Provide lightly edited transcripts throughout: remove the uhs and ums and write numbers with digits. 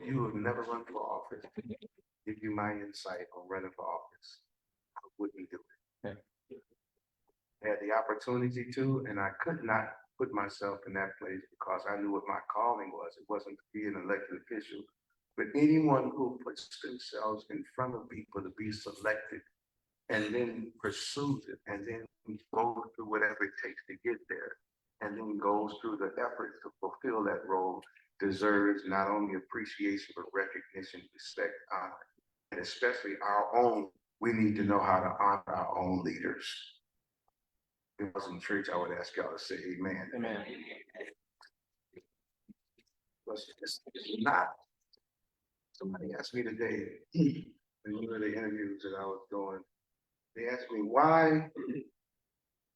you have never run for office, give you my insight on running for office, I wouldn't do it. Okay. I had the opportunity to, and I could not put myself in that place because I knew what my calling was. It wasn't to be an elected official, but anyone who puts themselves in front of people to be selected and then pursues it and then goes through whatever it takes to get there and then goes through the efforts to fulfill that role deserves not only appreciation, but recognition, respect, honor, and especially our own. We need to know how to honor our own leaders. If I was in church, I would ask y'all to say amen. Amen. It's not. Somebody asked me today in one of the interviews that I was doing, they asked me, why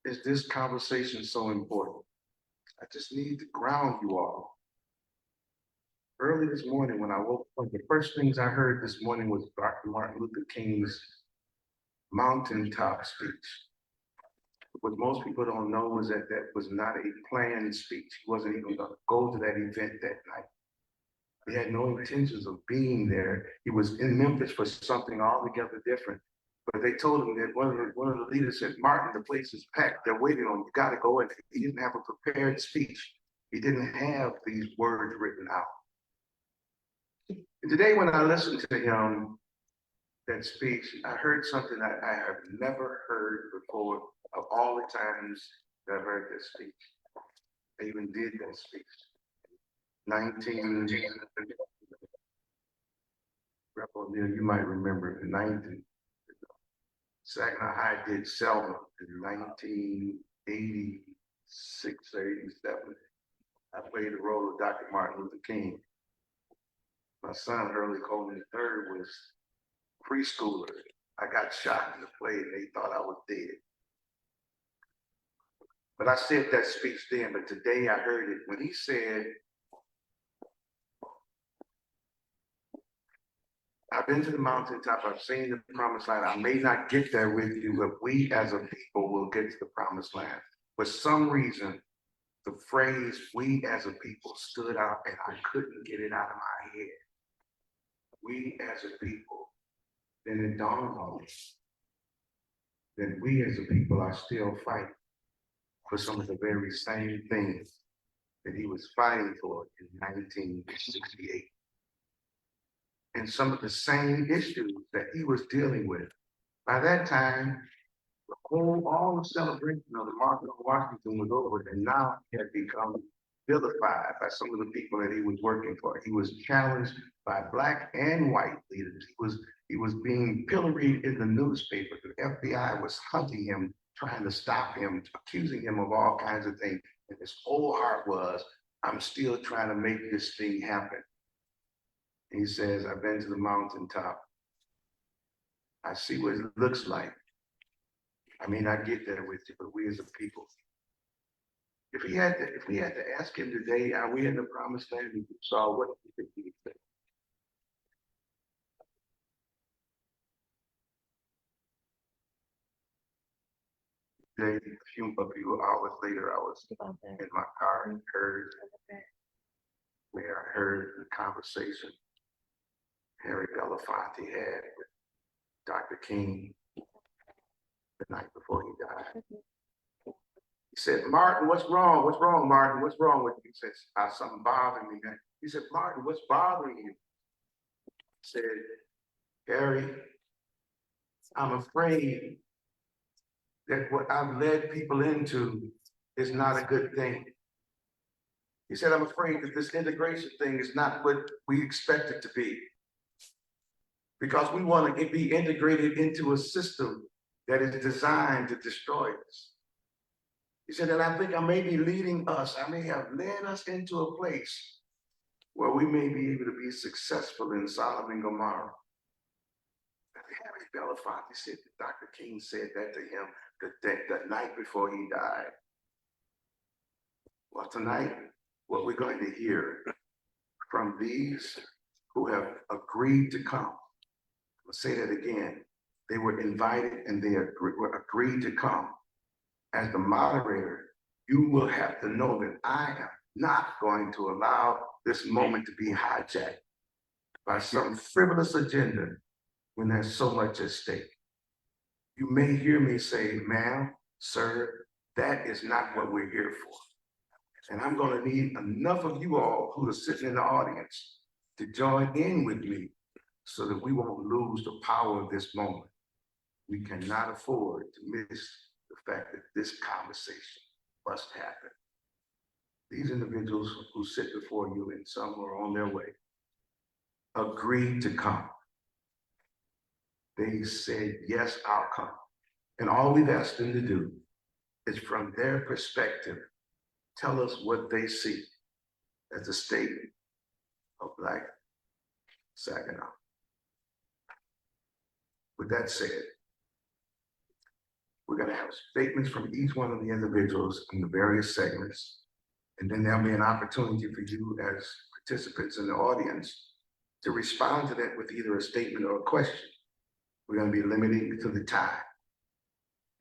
is this conversation so important? I just need to ground you all. Early this morning when I woke up, the first things I heard this morning was Dr. Martin Luther King's mountaintop speech. What most people don't know is that that was not a planned speech. He wasn't even going to go to that event that night. He had no intentions of being there. He was in Memphis for something altogether different. But they told him that one of the leaders said, Martin, the place is packed. They're waiting on you. You got to go. And he didn't have a prepared speech. He didn't have these words written out. And today, when I listened to him, that speech, I heard something that I have never heard before of all the times that I've heard that speech. I even did that speech. 19, Rebel Neil, you might remember the 19, Saginaw High did Selma in 1986 or 87. I played the role of Dr. Martin Luther King. My son, Hurley Coleman III, was preschooler. I got shot in the play and they thought I was dead. But I said that speech then, but today I heard it when he said, I've been to the mountaintop, I've seen the promised land. I may not get there with you, but we as a people will get to the promised land. For some reason, the phrase we as a people stood out and I couldn't get it out of my head. We as a people, then it dawned on me that we as a people are still fighting for some of the very same things that he was fighting for in 1968. And some of the same issues that he was dealing with. By that time, all the celebration of the March on Washington was over, and now he had become vilified by some of the people that he was working for. He was challenged by Black and white leaders. He was being pilloried in the newspaper. The FBI was hunting him, trying to stop him, accusing him of all kinds of things. And his whole heart was, I'm still trying to make this thing happen. He says, I've been to the mountaintop. I see what it looks like. I may not get there with you, but we as a people. If we had to ask him today, are we in the promised land? He saw what he could do. Today, a few hours later, I was in my car and heard the conversation Harry Belafonte had with Dr. King the night before he died. He said, Martin, what's wrong? What's wrong, Martin? What's wrong with you? He said, something bothering me. He said, Martin, what's bothering you? He said, Harry, I'm afraid that what I've led people into is not a good thing. He said, I'm afraid that this integration thing is not what we expect it to be. Because we want to be integrated into a system that is designed to destroy us. He said, and I think I may be leading us, I may have led us into a place where we may be able to be successful in Sodom and Gomorrah. Harry Belafonte said that Dr. King said that to him the night before he died. Well, tonight, what we're going to hear from these who have agreed to come, I'll say that again, they were invited and they were agreed to come. As the moderator, you will have to know that I am not going to allow this moment to be hijacked. by some frivolous agenda when there's so much at stake. You may hear me say, ma'am, sir, that is not what we're here for. And I'm going to need enough of you all who are sitting in the audience to join in with me so that we won't lose the power of this moment. We cannot afford to miss the fact that this conversation must happen. These individuals who sit before you, and some are on their way, agreed to come. They said, yes, I'll come. And all we've asked them to do is, from their perspective, tell us what they see as the state of Black Saginaw. With that said, we're going to have statements from each one of the individuals in the various segments, and then there'll be an opportunity for you as participants in the audience to respond to that with either a statement or a question. We're going to be limiting to the time.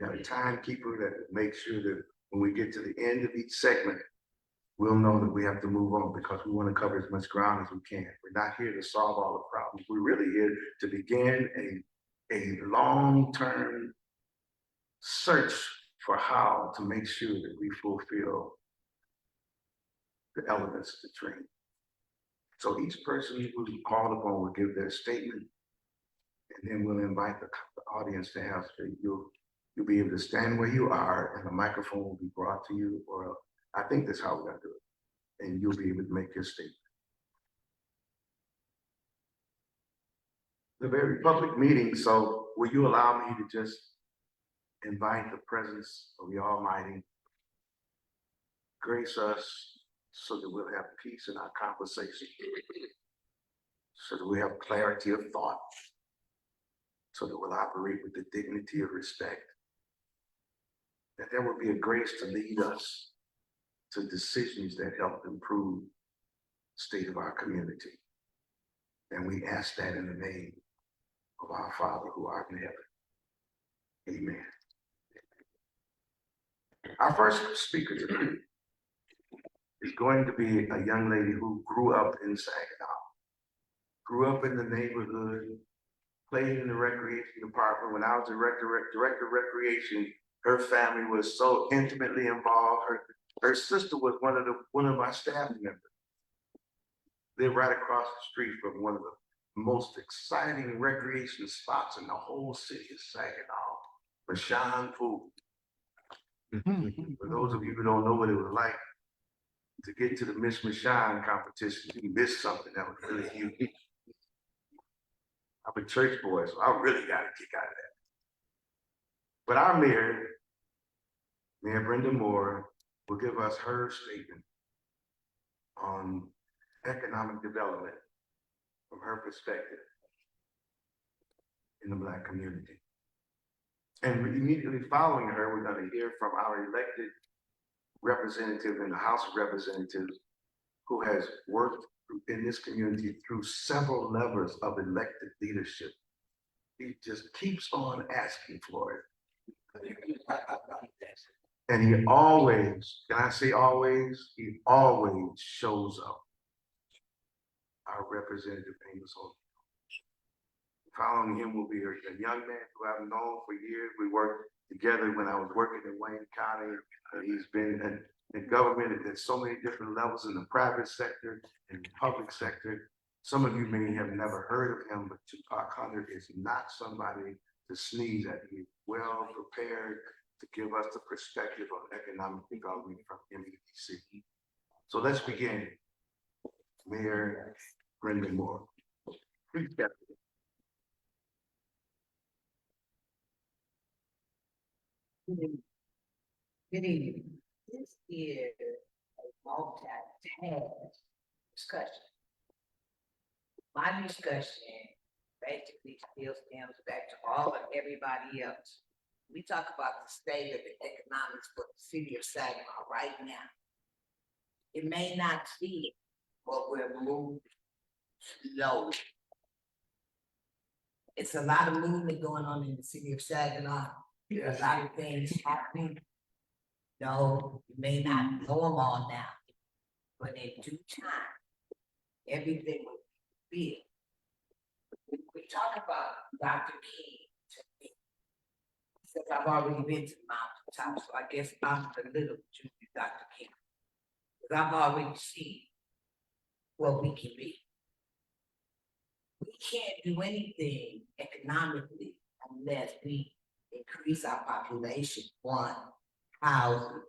We have a timekeeper that makes sure that when we get to the end of each segment, we'll know that we have to move on because we want to cover as much ground as we can. We're not here to solve all the problems. We're really here to begin a long-term search for how to make sure that we fulfill the elements of the dream. So each person who's called upon will give their statement, and then we'll invite the audience to ask. You'll be able to stand where you are, and the microphone will be brought to you, or I think that's how we're going to do it, and you'll be able to make your statement. The very public meeting, so will you allow me to just invite the presence of the Almighty, grace us so that we'll have peace in our conversation, so that we have clarity of thought, so that we'll operate with the dignity of respect, that there will be a grace to lead us to decisions that help improve the state of our community. And we ask that in the name of our Father who art in heaven. Amen. Our first speaker tonight is going to be a young lady who grew up in Saginaw, grew up in the neighborhood, played in the recreation department. When I was director of recreation, her family was so intimately involved. Her sister was one of my staff members. Lived right across the street from one of the most exciting recreation spots in the whole city of Saginaw, Bashan Pool. For those of you who don't know what it was like to get to the Miss Michon competition, you missed something that was really huge. I'm a church boy, so I really got a kick out of that. But our Mayor Brenda Moore, will give us her statement on economic development from her perspective in the Black community. And immediately following her, we're going to hear from our elected representative in the House of Representatives, who has worked in this community through several levels of elected leadership. He just keeps on asking for it. And he always, can I say always? He always shows up. Our Representative Amos Holt. Following him will be a young man who I've known for years. We worked together when I was working in Wayne County. He's been in government at so many different levels, in the private sector, in the public sector. Some of you may have never heard of him, but Tupac Hunter is not somebody to sneeze at. He's well prepared to give us the perspective on economic development from MEDC. So let's begin. Mayor Brenda Moore. Please get it. Good evening. This is a multi-task discussion. My discussion basically still stems back to all of everybody else. We talk about the state of the economics for the city of Saginaw right now. It may not be what we're moving slowly. It's a lot of movement going on in the city of Saginaw. There's a lot of things happening. No, you may not know them all now, but in due time, everything will be big. we talk about Dr. King to me. Since I've already been to the mountaintop, so I guess I'm the little junior Dr. King. Because I've already seen what we can be. We can't do anything economically unless we increase our population, one, housing,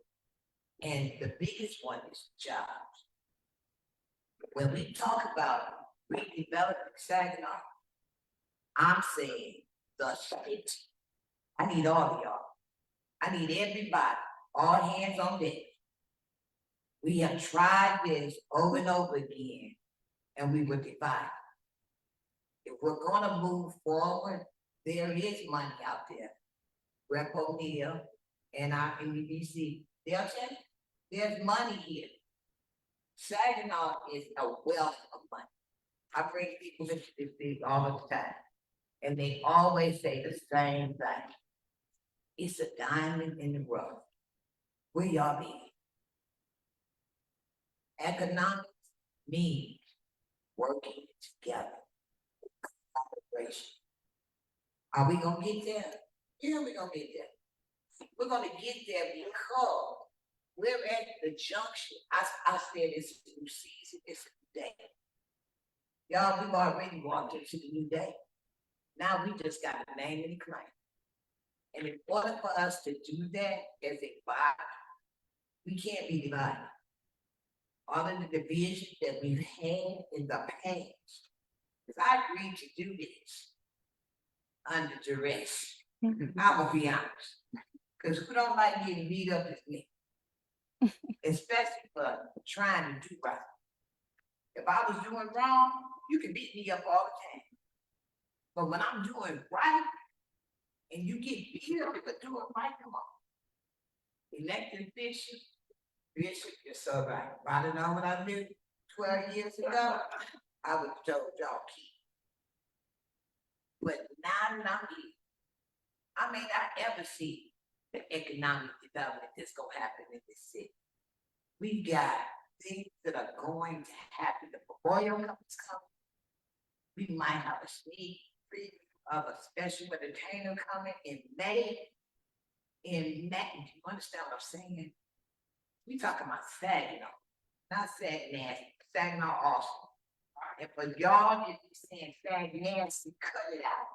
and the biggest one is jobs. When we talk about redeveloping Saginaw, I'm saying the city. I need all of y'all. I need everybody, all hands on deck. We have tried this over and over again, and we were divided. If we're gonna move forward, there is money out there. Rep. O'Neill and our NBC, they'll tell you, there's money here. Saginaw is a wealth of money. I bring people into this thing all the time, and they always say the same thing. It's a diamond in the rough. Where y'all be? Economics means working together. Collaboration. Are we gonna get there? Yeah, we're gonna get there. We're gonna get there because we're at the junction. I said it's a new season, it's a new day. Y'all, we've already walked into the new day. Now we just got to name and claim. And in order for us to do that as a body, we can't be divided. All of the division that we've had in the past, because I agreed to do this under duress. I'm gonna be honest, because who don't like getting beat up as me, especially for trying to do right. If I was doing wrong, you can beat me up all the time. But when I'm doing right, and you get beat up for doing right, come on. Elected Bishop, you're so right. If I'd have known what I knew 12 years ago, I would have told y'all keep. But now that I'm here, I may not ever see the economic development that's gonna happen in this city. We've got things that are going to happen. The Memorial Cup is coming. We might have a sneak preview of a special entertainer coming in May. In May, do you understand what I'm saying? We talking about Saginaw, not Saginaw, Saginaw Austin. And for y'all to be saying Saginaw, cut it out.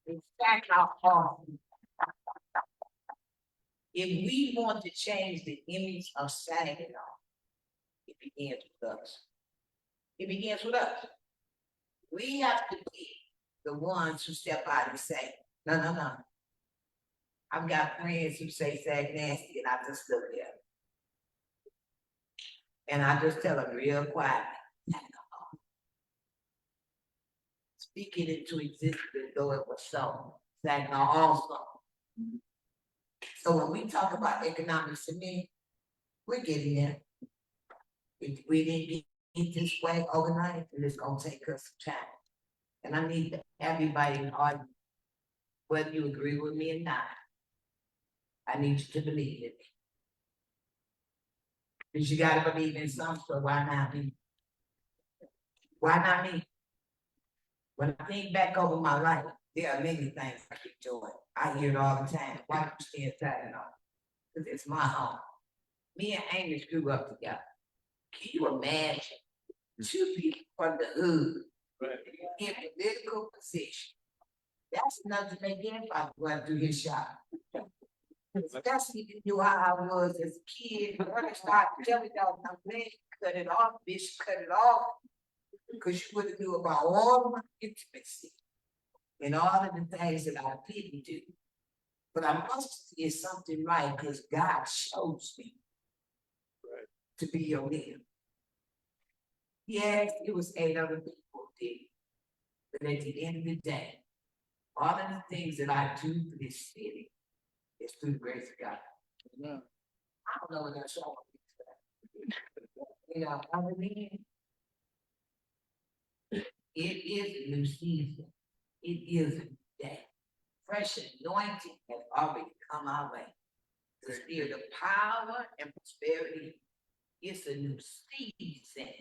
It's Saginaw Austin. If we want to change the image of Saginaw, it begins with us. It begins with us. We have to be the ones who step out and say, no. I've got friends who say Sag nasty, and I just look there. And I just tell them real quietly, speak it into existence as though it was so. Saginaw also. So when we talk about economics to me, we're getting there. If we didn't get this way overnight, then it's gonna take us some time. And I need everybody in the audience, whether you agree with me or not, I need you to believe it. Because you gotta believe in something, so why not me? Why not me? When I think back over my life, there are many things I keep doing. I hear it all the time. Why don't you stay inside and all? Because it's my home. Me and Amos grew up together. Can you imagine 2 people from the hood in political position? That's enough to make anybody run through his shop. Especially if you knew how I was as a kid. When I started telling y'all, I'm glad you cut it off, bitch, cut it off. Because you would have knew about all my intimacy and all of the things that I didn't do. But I must get something right because God chose me to be your leader. Yes, it was 8 other people who did. But at the end of the day, all of the things that I do for this city is through the grace of God. Yeah. I don't know what that's all about. You know, I mean, it is a new season. It is a new day. Fresh anointing has already come our way. The spirit of power and prosperity is a new season.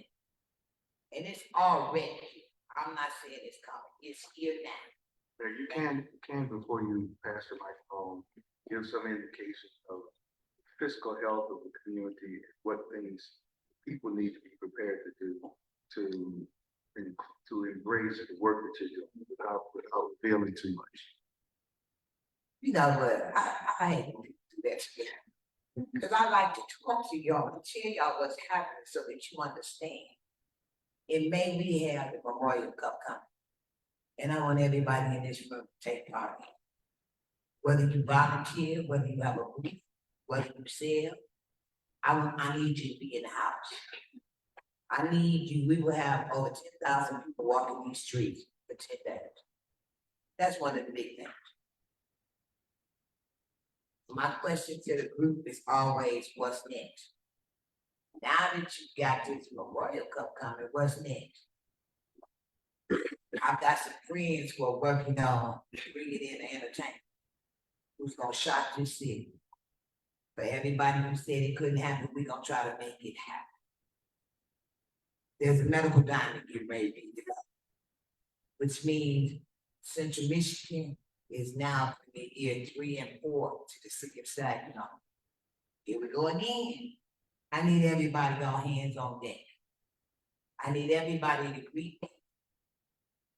And it's already. I'm not saying it's coming, it's here now. Now, you can, before you pass the microphone, give some indication of fiscal health of the community, what things people need to be prepared to do to, to embrace the work that you're doing without feeling too much. You know what, I hate when people do that to me. Cause I like to talk to y'all and tell y'all what's happening so that you understand. It made me have the Memorial Cup coming. And I want everybody in this room to take part in it. Whether you volunteer, whether you have a booth, whether you sell, I need you to be in the house. I need you, we will have over 10,000 people walking these streets for 10 days. That's one of the big things. My question to the group is always, what's next? Now that you got this Memorial Cup coming, what's next? I've got some friends who are working on bringing in entertainment. Who's gonna shock this city? For everybody who said it couldn't happen, we're gonna try to make it happen. There's a medical diamond getting ready to be developed, which means Central Michigan is now in year 3 and 4 to the city of Saginaw. Here we go again. I need everybody on hands on deck. I need everybody to greet me.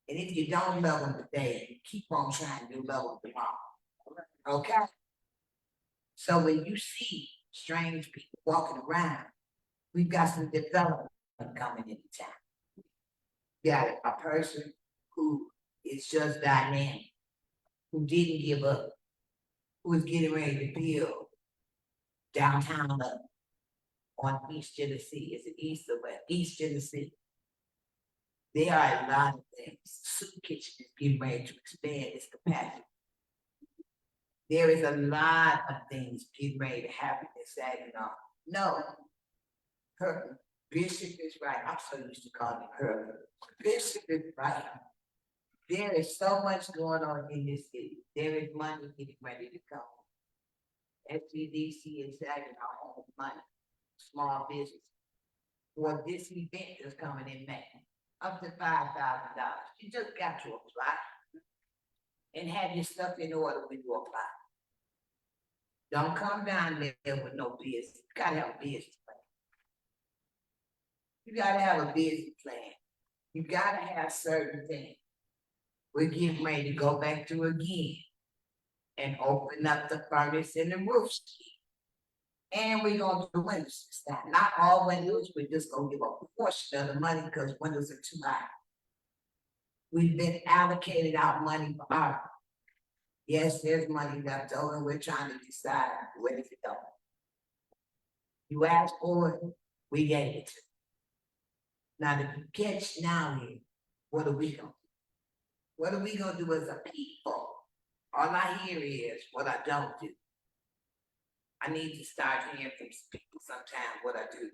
And if you don't love them today, keep on trying to love them tomorrow. Okay? So when you see strange people walking around, we've got some development coming into town. You got a person who is just dynamic, who didn't give up, who is getting ready to build downtown up on East Tennessee. Is it East or West? East Tennessee. There are a lot of things. Soup Kitchen is getting ready to expand its capacity. There is a lot of things getting ready to happen in Saginaw. No, her Bishop is right. I'm so used to calling her. Bishop is right. There is so much going on in this city. There is money getting ready to come. SCDC and Saginaw owns money, small business. For this event that's coming in May, up to $5,000. You just got to apply and have your stuff in order when you apply. Don't come down there with no business. You gotta have a business plan. You gotta have a business plan. You gotta have certain things. We're getting ready to go back to again and open up the furnace and the roof scheme. And we're gonna do windows this time. Not all windows, we're just gonna give a portion of the money because windows are too high. We've been allocated out money for art. Yes, there's money left over. We're trying to decide where to go. You asked for it, we gave it to you. Now, if you catch now here, what are we gonna do? What are we gonna do as a people? All I hear is what I don't do. I need to start hearing from people sometime what I do.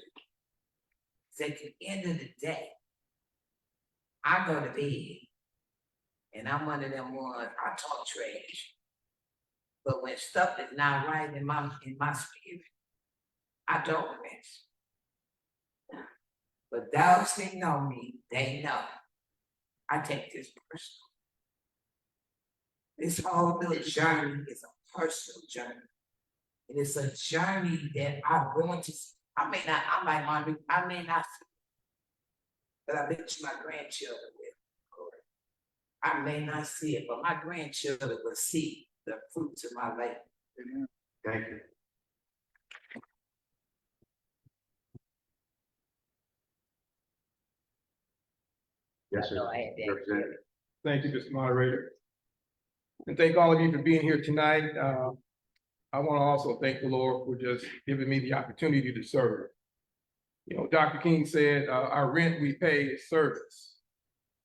So at the end of the day, I go to bed, and I'm one of them ones, I talk trash. But when stuff is not right in my spirit, I don't rest. But those who know me, they know I take this personal. This whole little journey is a personal journey. It is a journey that I'm going to see. I may not see, but I bet you my grandchildren will. I may not see it, but my grandchildren will see the fruits of my labor. Thank you. Yes, sir. I had that. Representative. Thank you, Mr. Moderator. And thank all of you for being here tonight. I want to also thank the Lord for just giving me the opportunity to serve. You know, Dr. King said, our rent we pay is service.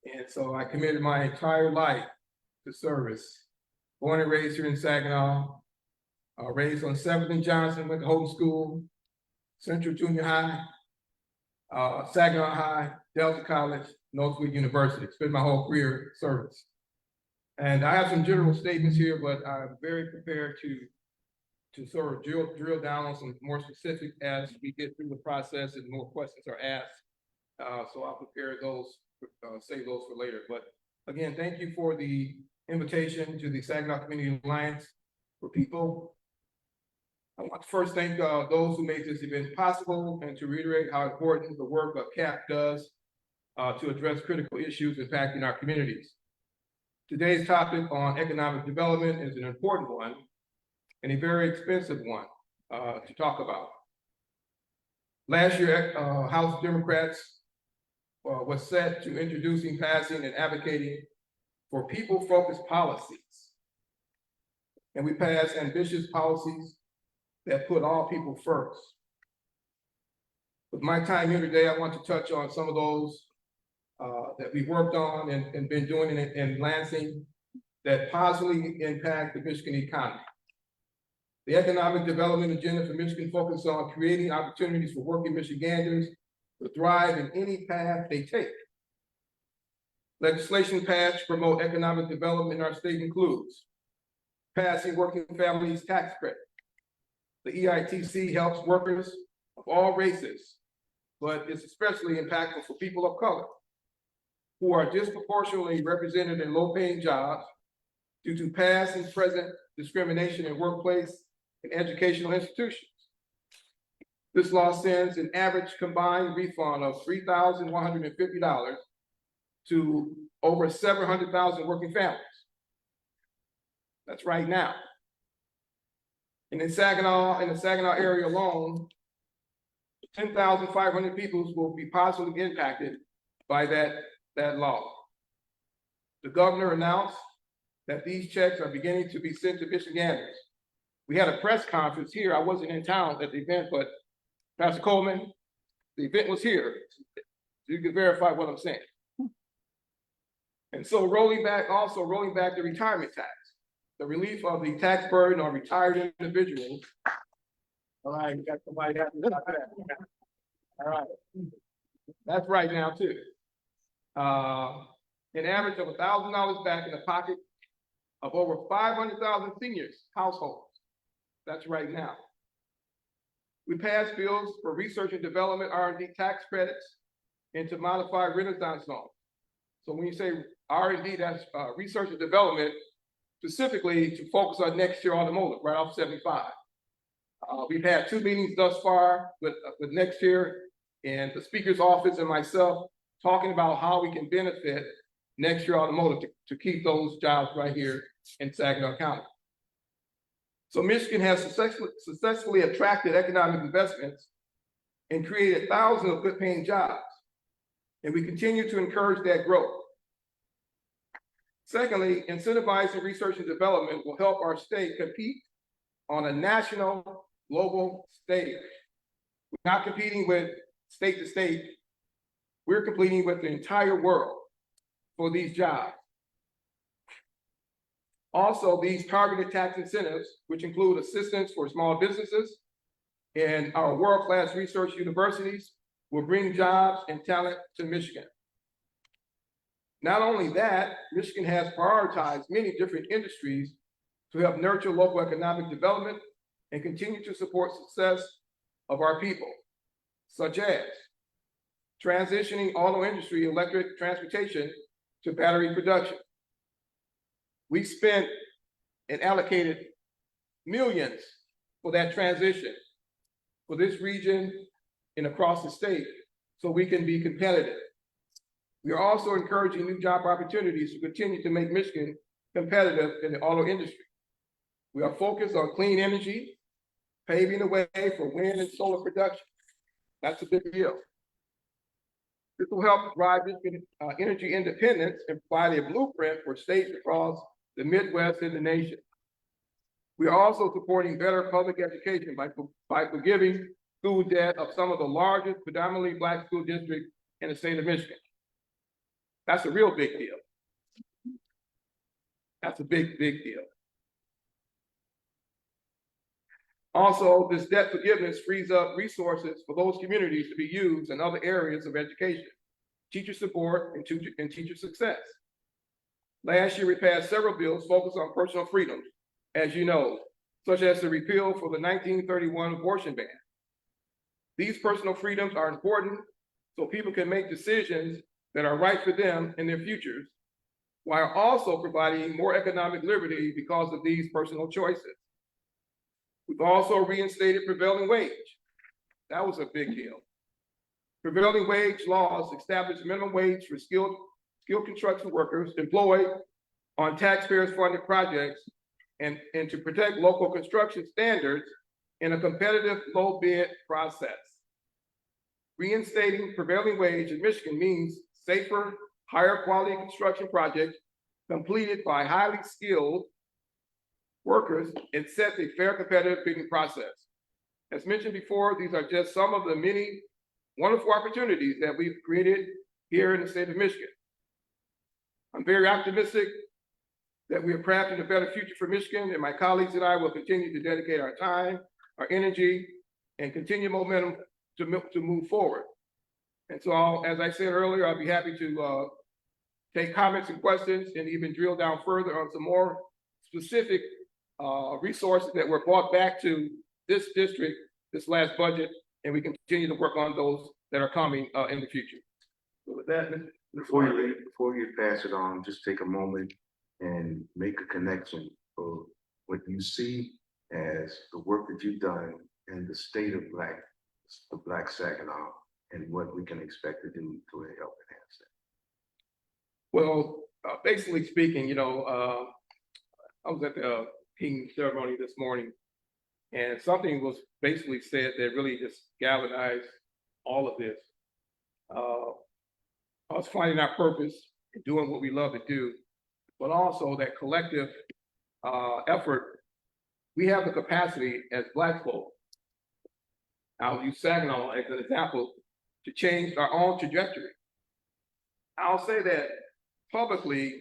And so I committed my entire life to service. Born and raised here in Saginaw, raised on 7th and Johnson, went to Holton School, Central Junior High, Saginaw High, Delta College, Northwood University. Spent my whole career service. And I have some general statements here, but I'm very prepared to sort of drill down on some more specific as we get through the process and more questions are asked. So I'll prepare those save those for later. But again, thank you for the invitation to the Saginaw Community Alliance for People. I want to first thank those who made this event possible and to reiterate how important the work of CAP does to address critical issues impacting our communities. Today's topic on economic development is an important one and a very expensive one to talk about. Last year, House Democrats was set to introducing, passing, and advocating for people-focused policies. And we passed ambitious policies that put all people first. With my time here today, I want to touch on some of those that we worked on and been doing in Lansing that positively impact the Michigan economy. The economic development agenda for Michigan focuses on creating opportunities for working Michiganders to thrive in any path they take. Legislation passed to promote economic development in our state includes passing working families tax credit. The EITC helps workers of all races, but it's especially impactful for people of color who are disproportionately represented in low-paying jobs due to past and present discrimination in workplace and educational institutions. This law sends an average combined refund of $3,150 to over 700,000 working families. That's right now. And in the Saginaw area alone, 10,500 people will be positively impacted by that law. The governor announced that these checks are beginning to be sent to Michiganders. We had a press conference here. I wasn't in town at the event, but Pastor Coleman, the event was here. You can verify what I'm saying. And so rolling back the retirement tax, the relief of the tax burden on retired individuals. All right, we got somebody happy about that. All right, that's right now too. An average of $1,000 back in the pocket of over 500,000 seniors households. That's right now. We passed bills for research and development R&D tax credits and to modify Renaissance loans. So when you say R&D, that's research and development, specifically to focus on next year automotive, right off 75. We've had 2 meetings thus far with next year and the speaker's office and myself talking about how we can benefit next year automotive to keep those jobs right here in Saginaw County. So Michigan has successfully attracted economic investments and created thousands of good paying jobs. And we continue to encourage that growth. Secondly, incentivizing research and development will help our state compete on a national, global stage. We're not competing with state to state. We're competing with the entire world for these jobs. Also, these targeted tax incentives, which include assistance for small businesses and our world-class research universities, will bring jobs and talent to Michigan. Not only that, Michigan has prioritized many different industries to help nurture local economic development and continue to support success of our people, such as transitioning auto industry electric transportation to battery production. We spent and allocated millions for that transition for this region and across the state so we can be competitive. We are also encouraging new job opportunities to continue to make Michigan competitive in the auto industry. We are focused on clean energy, paving the way for wind and solar production. That's a big deal. This will help drive Michigan energy independence and provide a blueprint for states across the Midwest and the nation. We are also supporting better public education by forgiving school debt of some of the largest predominantly Black school districts in the state of Michigan. That's a real big deal. That's a big, big deal. Also, this debt forgiveness frees up resources for those communities to be used in other areas of education, teacher support, and teacher success. Last year, we passed several bills focused on personal freedoms, as you know, such as the repeal for the 1931 abortion ban. These personal freedoms are important so people can make decisions that are right for them and their futures, while also providing more economic liberty because of these personal choices. We've also reinstated prevailing wage. That was a big deal. Prevailing wage laws establish minimum wage for skilled construction workers employed on taxpayers funded projects and to protect local construction standards in a competitive low bid process. Reinstating prevailing wage in Michigan means safer, higher quality construction projects completed by highly skilled workers and sets a fair competitive bidding process. As mentioned before, these are just some of the many wonderful opportunities that we've created here in the state of Michigan. I'm very optimistic that we are crafting a better future for Michigan, and my colleagues and I will continue to dedicate our time, our energy, and continue momentum to move forward. And so, as I said earlier, I'll be happy to take comments and questions and even drill down further on some more specific resources that were brought back to this district this last budget, and we continue to work on those that are coming in the future. So with that, Before you leave, before you pass it on, just take a moment and make a connection for what you see as the work that you've done in the state of Black Saginaw, and what we can expect to do to help enhance that. Well, basically speaking, I was at the King ceremony this morning, and something was basically said that really just galvanized all of this. I was finding our purpose and doing what we love to do, but also that collective effort. We have the capacity as Black folk, I'll use Saginaw as an example, to change our own trajectory. I'll say that publicly,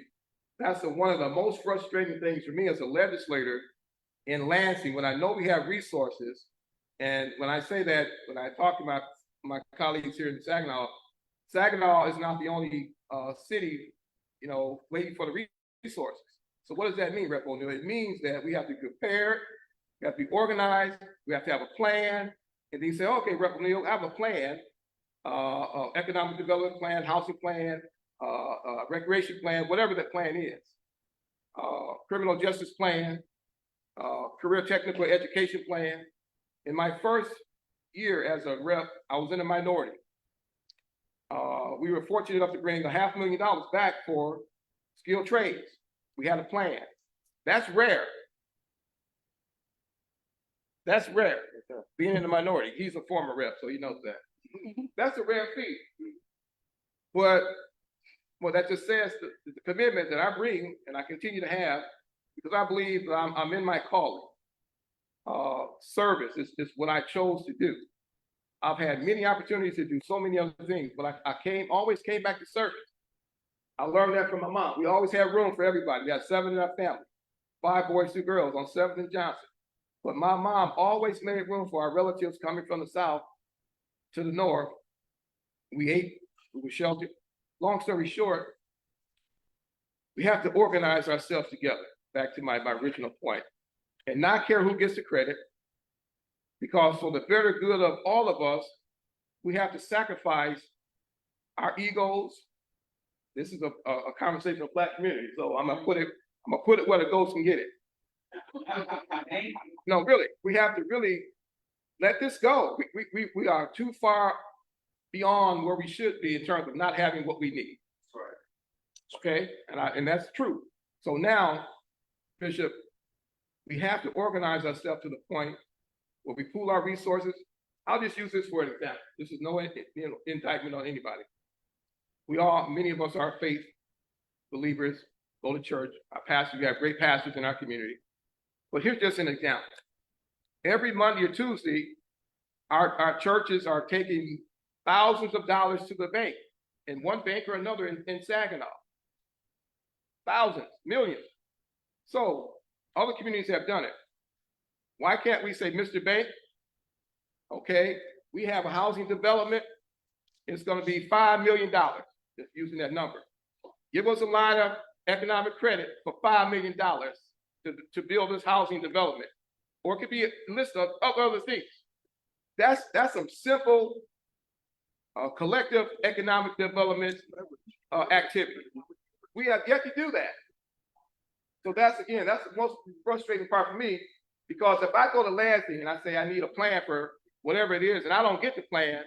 that's one of the most frustrating things for me as a legislator in Lansing, when I know we have resources. And when I say that, when I talk to my colleagues here in Saginaw, Saginaw is not the only city, waiting for the resources. So what does that mean, Rep. O'Neill? It means that we have to be prepared, we have to be organized, we have to have a plan. And then you say, okay, Rep. O'Neill, I have a plan, economic development plan, housing plan, recreation plan, whatever that plan is, criminal justice plan, career technical education plan. In my first year as a rep, I was in a minority. We were fortunate enough to bring $500,000 back for skilled trades. We had a plan. That's rare. That's rare. Being in the minority. He's a former rep, so he knows that. That's a rare feat. But well, that just says the commitment that I bring and I continue to have, because I believe that I'm in my calling. Service is what I chose to do. I've had many opportunities to do so many other things, but I always came back to service. I learned that from my mom. We always had room for everybody. We had 7 in our family, 5 boys, 2 girls on 7th and Johnson. But my mom always made room for our relatives coming from the south to the north. We ate, we were sheltered. Long story short, we have to organize ourselves together, back to my original point, and not care who gets the credit, because for the better good of all of us, we have to sacrifice our egos. This is a conversation of Black community, so I'm gonna put it where the ghost can get it. No, really, we have to really let this go. We are too far beyond where we should be in terms of not having what we need. Okay, and that's true. So now, Bishop, we have to organize ourselves to the point where we pool our resources. I'll just use this for an example. This is no indictment on anybody. Many of us are faith believers, go to church, our pastors, we have great pastors in our community. But here's just an example. Every Monday or Tuesday, our churches are taking thousands of dollars to the bank, in one bank or another in Saginaw. Thousands, millions. So other communities have done it. Why can't we say, Mr. Bank, okay, we have a housing development, it's gonna be $5 million, just using that number. Give us a line of economic credit for $5 million to build this housing development. Or it could be a list of other things. That's some simple collective economic development activity. We have yet to do that. So that's the most frustrating part for me, because if I go to Lansing and I say I need a plan for whatever it is, and I don't get the plan,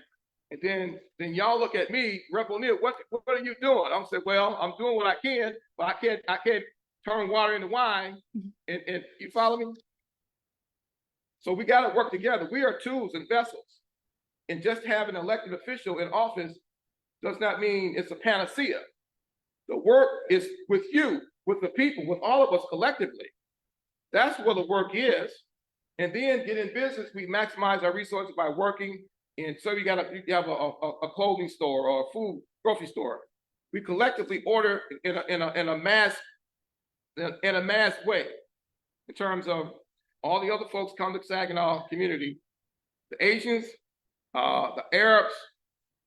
and then y'all look at me, Rep. O'Neill, what are you doing? I'm saying, well, I'm doing what I can, but I can't turn water into wine. And you follow me? So we got to work together. We are tools and vessels. And just having an elected official in office does not mean it's a panacea. The work is with you, with the people, with all of us collectively. That's where the work is. And then get in business, we maximize our resources by working. And so you have a clothing store or a food grocery store. We collectively order in a mass way, in terms of all the other folks come to Saginaw community, the Asians, the Arabs,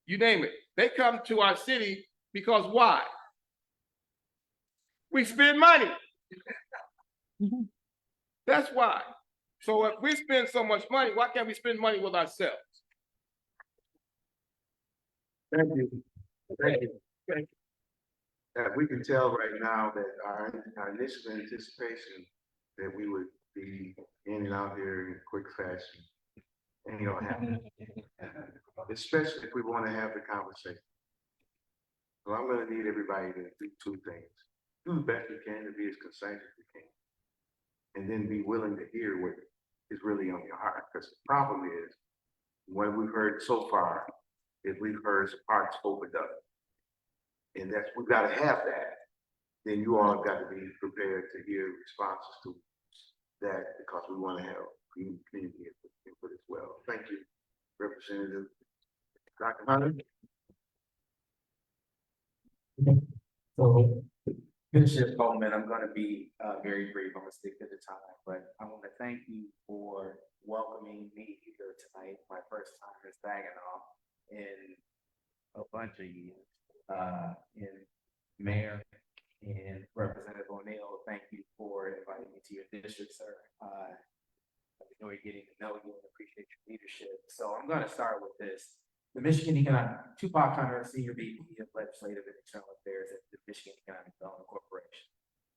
you name it. They come to our city because why? We spend money. That's why. So if we spend so much money, why can't we spend money with ourselves? Thank you. Thank you. We can tell right now that our initial anticipation that we would be in and out here in quick fashion ain't gonna happen. Especially if we want to have the conversation. So I'm gonna need everybody to do two things. Do the best you can to be as concise as you can. And then be willing to hear what is really on your heart. Because the problem is, what we've heard so far is we've heard some hearts opened up. And we've got to have that. Then you all have got to be prepared to hear responses to that, because we want to have community input as well. Thank you, Representative Dr. Hunter. So, Bishop Coleman, I'm going to be very brief. I'm going to stick to the time, but I want to thank you for welcoming me here tonight. My first time in Saginaw in a bunch of years. And Mayor and Representative O'Neill, thank you for inviting me to your district, sir. I've enjoyed getting to know you and appreciate your leadership. So I'm going to start with this. The Michigan Tupac Hunter, Senior VP of Legislative and External Affairs at the Michigan Economic Development Corporation.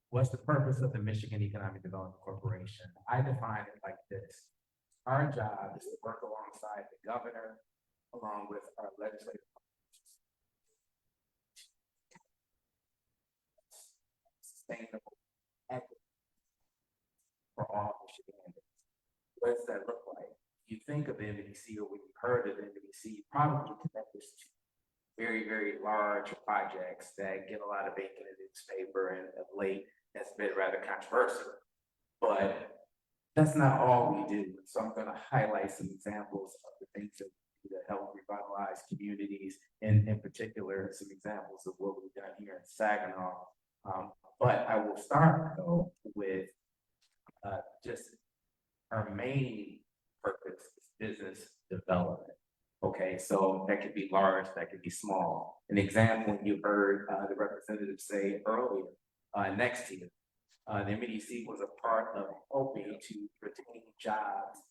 What's the purpose of the Michigan Economic Development Corporation? I define it like this. Our job is to work alongside the governor, along with our legislative sustainable equity for all Michiganders. What does that look like? You think of MDC, or when you've heard of MDC, you probably connect this to very, very large projects that get a lot of ink in the newspaper, and of late has been rather controversial. But that's not all we do. So I'm going to highlight some examples of the things that we do to help revitalize communities, and in particular, some examples of what we've done here in Saginaw. But I will start though with just our main purpose is business development. Okay, so that could be large, that could be small. An example you heard the representative say earlier, next year, the MDC was a part of helping to retain jobs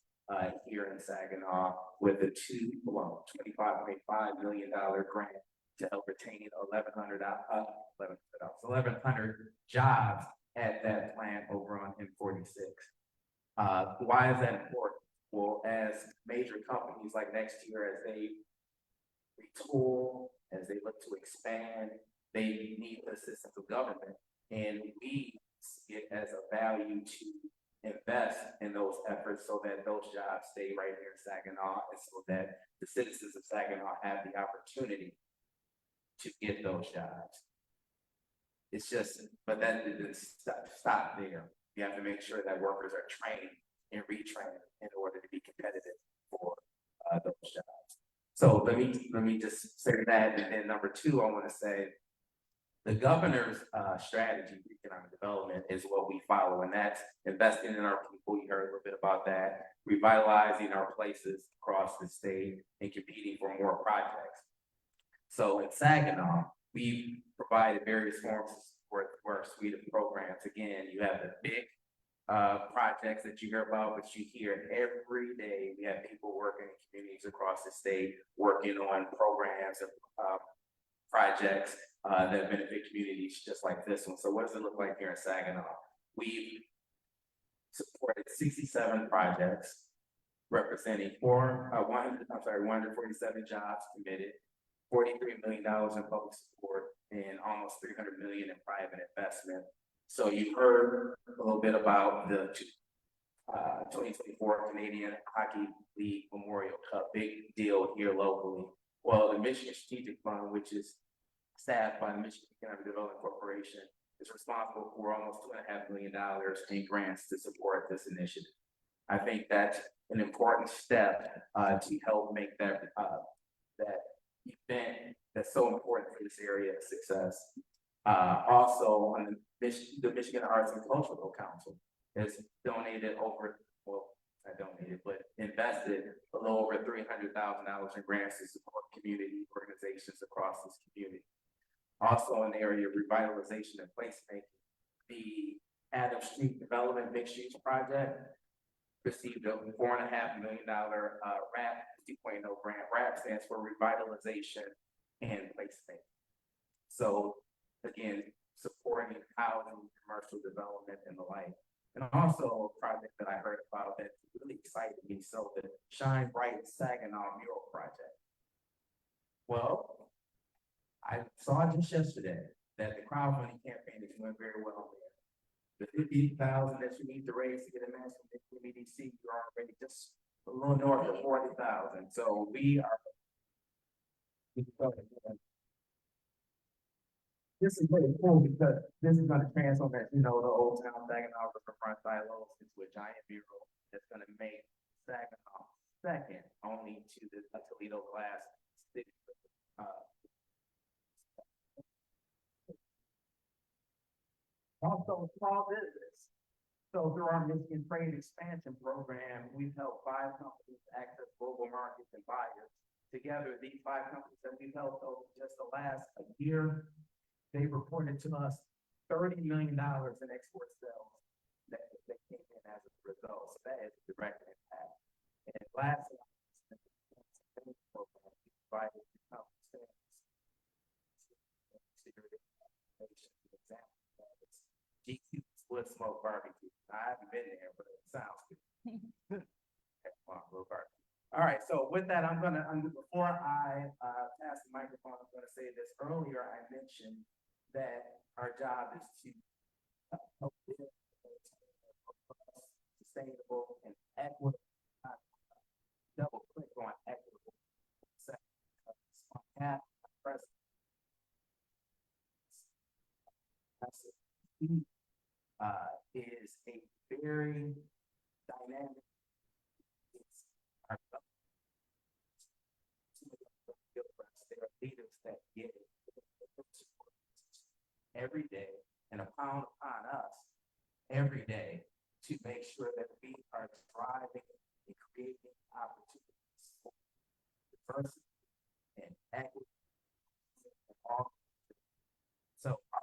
here in Saginaw with a $25.5 million grant to help retain 1,100 jobs at that plant over on M46. Why is that important? Well, as major companies like Nextier, as they retool, as they look to expand, they need the assistance of government. And we see it as a value to invest in those efforts so that those jobs stay right here in Saginaw, and so that the citizens of Saginaw have the opportunity to get those jobs. It's just, but that didn't stop there. You have to make sure that workers are trained and retrained in order to be competitive for those jobs. So let me just say that, and then number two, I want to say the governor's strategy for economic development is what we follow, and that's investing in our people. You heard a little bit about that, revitalizing our places across the state, and competing for more projects. So in Saginaw, we provided various forms for our suite of programs. Again, you have the big projects that you hear about, but you hear it every day. We have people working in communities across the state, working on programs and projects that benefit communities just like this one. So what does it look like here in Saginaw? We've supported 67 projects representing 147 jobs committed, $43 million in public support, and almost $300 million in private investment. So you heard a little bit about the 2024 Canadian Hockey League Memorial Cup, big deal here locally. Well, the Michigan Strategic Fund, which is staffed by the Michigan Economic Development Corporation, is responsible for almost $2.5 million in grants to support this initiative. I think that's an important step to help make that event that's so important for this area a success. Also, on the Michigan Arts and Cultural Council has donated invested a little over $300,000 in grants to support community organizations across this community. Also, in the area of revitalization and placemaking, the Adams Street Development Mixed Use Project received a $4.5 million RAP 2.0 grant. RAP stands for Revitalization and Placemaking. So again, supporting housing, commercial development, and the like. And also a project that I heard about that really excited me, so the Shine Bright Saginaw mural project. Well, I saw just yesterday that the crowdfunding campaign is doing very well there. The $50,000 that you need to raise to get a match from the MEDC, you're already just a little north of 40,000. So we are. This is really cool because this is going to transform, as you know, the old town Saginaw riverfront silos into a giant mural that's going to make Saginaw second only to the Toledo glass city. Also, small business. So through our Michigan Trade Expansion Program, we've helped 5 companies access global markets and buyers. Together, these 5 companies that we've helped over just the last year, they reported to us $30 million in export sales that came in as a result. So that is a direct impact. And lastly, program provided GQ Split Smoke Barbecue. I haven't been there, but it sounds good. All right, so with that, before I pass the microphone, I'm gonna say this. Earlier, I mentioned that our job is to help build sustainable and equitable, double click on equitable. Is a very dynamic. There are leaders that get it every day and upon us every day to make sure that we are driving and creating opportunities for diversity and equity and all. So I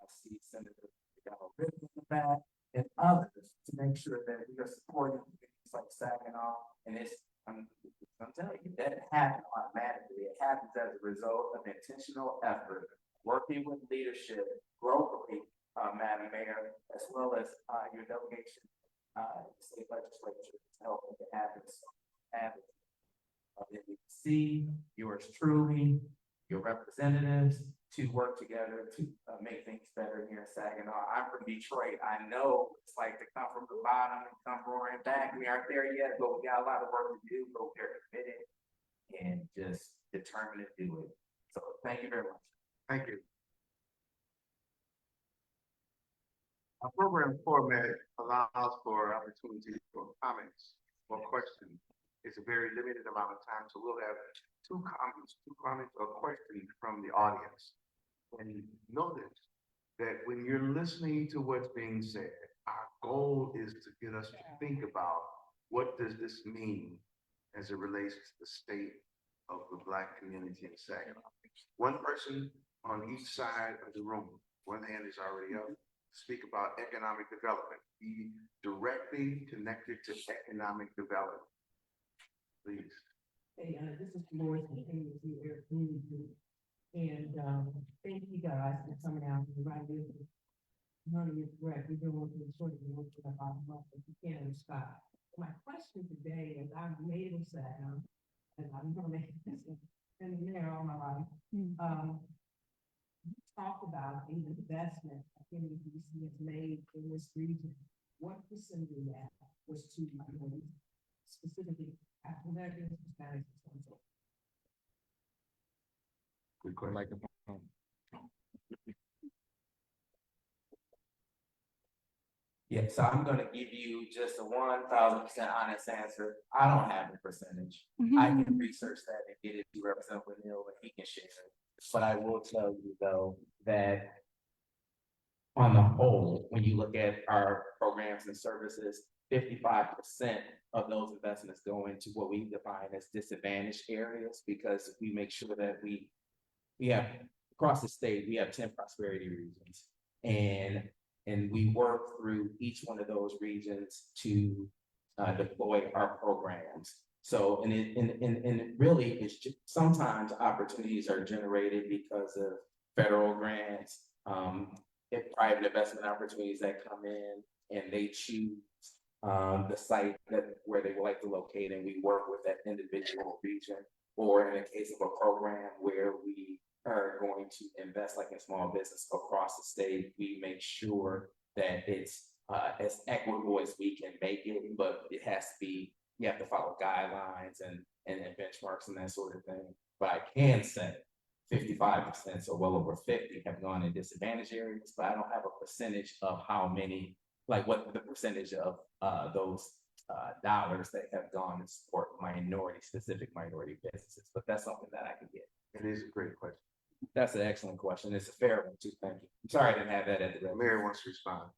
see Senator Ribbon in the back and others to make sure that we are supporting communities like Saginaw. And I'm telling you, that happens automatically. It happens as a result of intentional effort, working with leadership locally, Madam Mayor, as well as your delegation, state legislature to help make it happen. So, see yours truly, your representatives, to work together to make things better here in Saginaw. I'm from Detroit. I know it's like to come from the bottom and come roaring back. We aren't there yet, but we got a lot of work to do, but we're committed and just determined to do it. So thank you very much. Thank you. Our program format allows for opportunities for comments or questions. It's a very limited amount of time, so we'll have two comments or questions from the audience. And notice that when you're listening to what's being said, our goal is to get us to think about what does this mean as it relates to the state of the Black community in Saginaw. One person on each side of the room. One hand is already up. speak about economic development, be directly connected to economic development. Please. Hey, this is Dolores from KMC Air Community. And, thank you guys for coming out and right here. None of you correct, we've been working sort of work for about a month, but you can't stop. My question today is, I'm native Saginaw, and I'm gonna make this in the mayor all my life. You talked about the investment KMC has made in this region. What percentage of that was to minorities, specifically African Americans, Hispanics, and so on? Good question. Yeah, so I'm gonna give you just a 1,000% honest answer. I don't have a percentage. I can research that and get it to Representative Neal and he can share it. But I will tell you though, that on the whole, when you look at our programs and services, 55% of those investments go into what we define as disadvantaged areas, because we make sure that we have, across the state, we have 10 prosperity regions. And we work through each one of those regions to deploy our programs. So, and it really is just, sometimes opportunities are generated because of federal grants, if private investment opportunities that come in and they choose the site where they would like to locate, and we work with that individual region. Or in the case of a program where we are going to invest like in small business across the state, we make sure that it's as equitable as we can make it, but it has to be, you have to follow guidelines and benchmarks and that sort of thing. But I can say 55%, so well over 50 have gone in disadvantaged areas, but I don't have a percentage of how many, like what the percentage of those dollars that have gone to support specific minority businesses, but that's something that I can get. It is a great question. That's an excellent question. It's a fair one too. Thank you. I'm sorry I didn't have that at the The mayor wants to respond.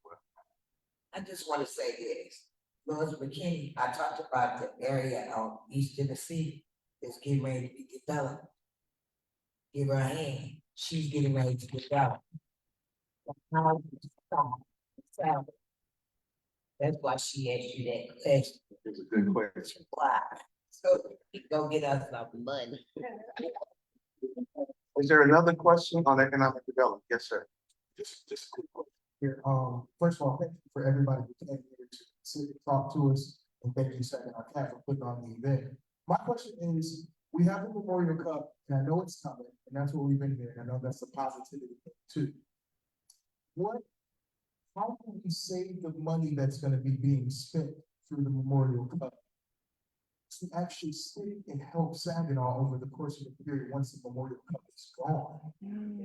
I just want to say this, Louis McKinney, I talked about the area on East Tennessee that's getting ready to be developed. Give her a hand, she's getting ready to develop. That's why she asked you that question. It's a good question. Why? So he go get us some money. Is there another question on economic development? Yes, sir. Just a quick question here. First of all, thank you for everybody who came here to sit and talk to us. And thank you, Saginaw Cat, for putting on the event. My question is, we have the Memorial Cup, and I know it's coming, and that's what we've been here. I know that's a positivity thing too. How can we save the money that's gonna be being spent through the Memorial Cup to actually stay and help Saginaw over the course of the period once the Memorial Cup is gone?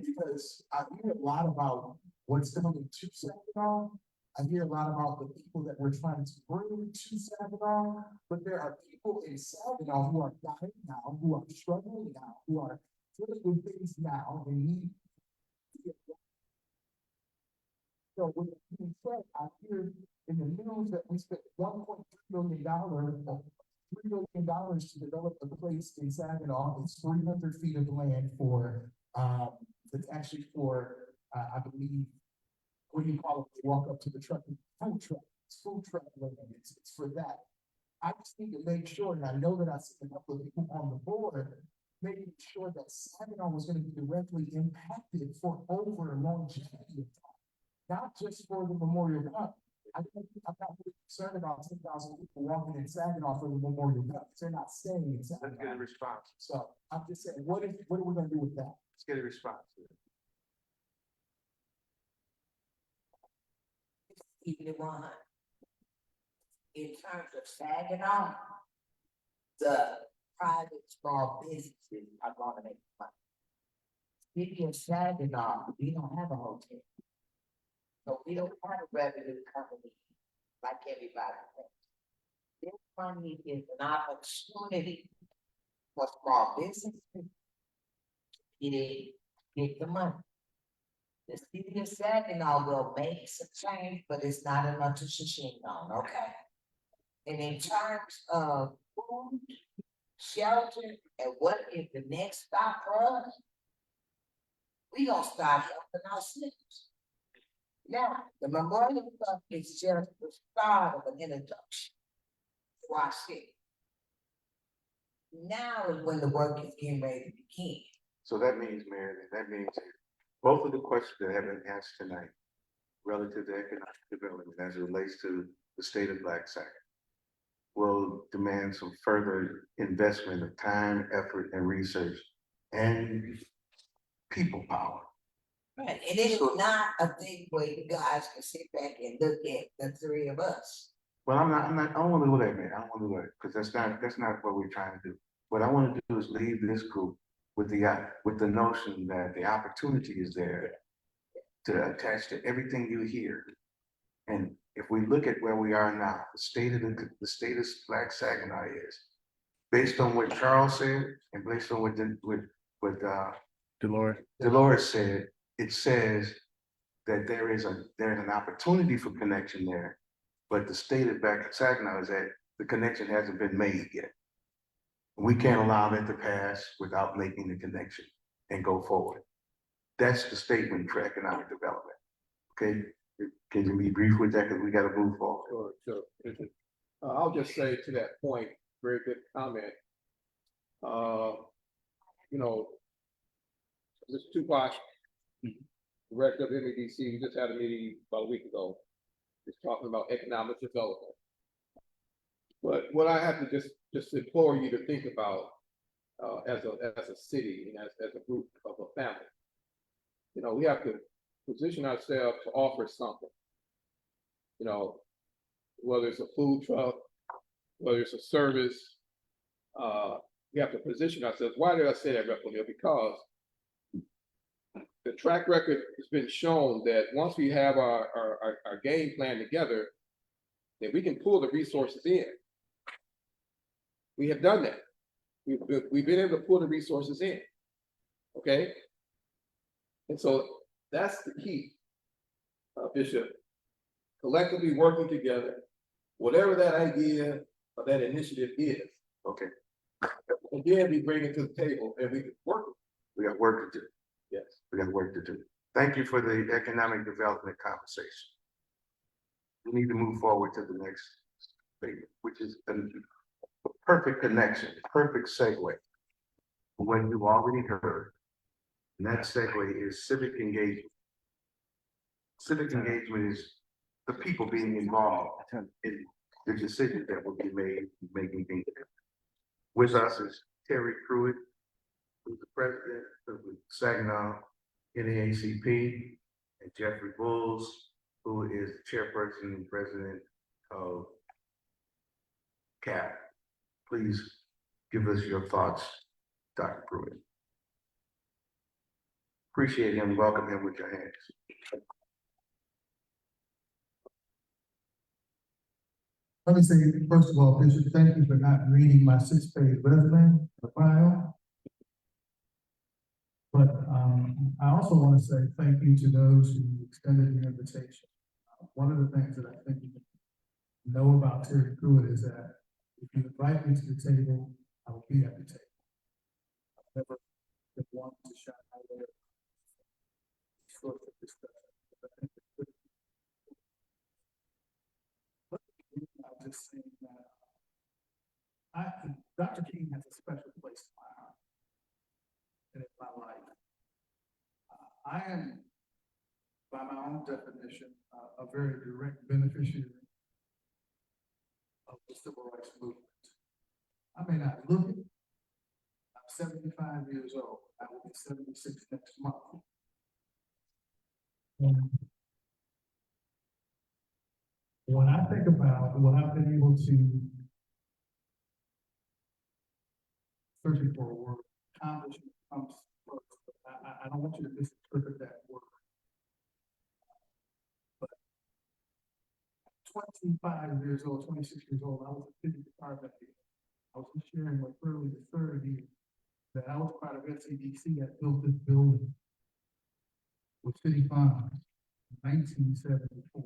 Because I hear a lot about what's coming to Saginaw. I hear a lot about the people that we're trying to bring to Saginaw, but there are people in Saginaw who are dying now, who are struggling now, who are dealing with things now and need. So with that being said, I hear in the news that we spent $1.3 million, $3 million to develop a place in Saginaw. It's 300 feet of land for, it's actually for, I believe, what do you call it? They walk up to the truck, food truck. It's food truck land. It's for that. I just need to make sure, and I know that I see a couple of people on the board, making sure that Saginaw was going to be directly impacted for over longevity of time, not just for the Memorial Cup. I'm not really concerned about 10,000 people walking in Saginaw for the Memorial Cup. They're not staying in Saginaw. Let's get a response. So I'm just saying, what are we going to do with that? Let's get a response. Keeping it 100. In terms of Saginaw, the private small businesses are gonna make money. City of Saginaw, we don't have a hotel. So we don't have a revenue company like everybody thinks. This money is an opportunity for small businesses to get the money. The city of Saginaw will make some change, but it's not enough to shing on, okay? And in terms of food, shelter, and what is the next stop for us? We gonna start helping our cities. Now, the memorial cup is just the start of an introduction to our city. Now is when the work is getting ready to begin. So that means, Mayor, that means both of the questions that have been asked tonight relative to economic development as it relates to the state of Black Saginaw will demand some further investment of time, effort, and research and people power. Right, and it is So- not a thing where you guys can sit back and look at the three of us. Well, I don't want to do that, man. I don't want to do that because that's not what we're trying to do. What I want to do is leave this group with the notion that the opportunity is there to attach to everything you hear. And if we look at where we are now, the state of Black Saginaw is, based on what Charles said and based on what Dolores said, it says that there's an opportunity for connection there, but the state of Black Saginaw is that the connection hasn't been made yet. We can't allow that to pass without making the connection and go forward. That's the statement for economic development. Okay, can you be brief with that? Because we got to move forward. Sure. I'll just say to that point, very good comment. You know, Mr. Tupac, director of MEDC, we just had a meeting about a week ago. Just talking about economic development. But what I have to just implore you to think about as a city and as a group of a family, you know, we have to position ourselves to offer something. You know, whether it's a food truck, whether it's a service, we have to position ourselves. Why did I say that, Representative? Because the track record has been shown that once we have our game plan together, then we can pull the resources in. We have done that. We've been able to pull the resources in. Okay? And so that's the key, Bishop. Collectively working together, whatever that idea or that initiative is. Okay, And then we bring it to the table and we can work it. we got work to do. Yes. We got work to do. Thank you for the economic development conversation. We need to move forward to the next statement, which is a perfect connection, perfect segue for what you've already heard. And that segue is civic engagement. Civic engagement is the people being involved in the decisions that will be made, making things. With us is Terry Pruitt, who's the president of the Saginaw NAACP, and Jeffrey Bulls, who is the chairperson and president of CAP. Please give us your thoughts, Dr. Pruitt. Appreciate him. Welcome him with your hands. Let me say, first of all, Bishop, thank you for not reading my 6-page resume, the file. But I also want to say thank you to those who extended the invitation. One of the things that I think you know about Terry Pruitt is that if you invite me to the table, I will be at the table. I've never been one to shy away from short discussion. I'm just saying that Dr. King has a special place in my heart and in my life. I am, by my own definition, a very direct beneficiary of the civil rights movement. I may not look it. I'm 75 years old. I will be 76 next month. And when I think about what I've been able to searching for a word, accomplishment comes first. I don't want you to misinterpret that word. But 25 years old, 26 years old, I was a city department head. I was sharing with early the third year that I was part of SADC that built this building with city funds in 1974.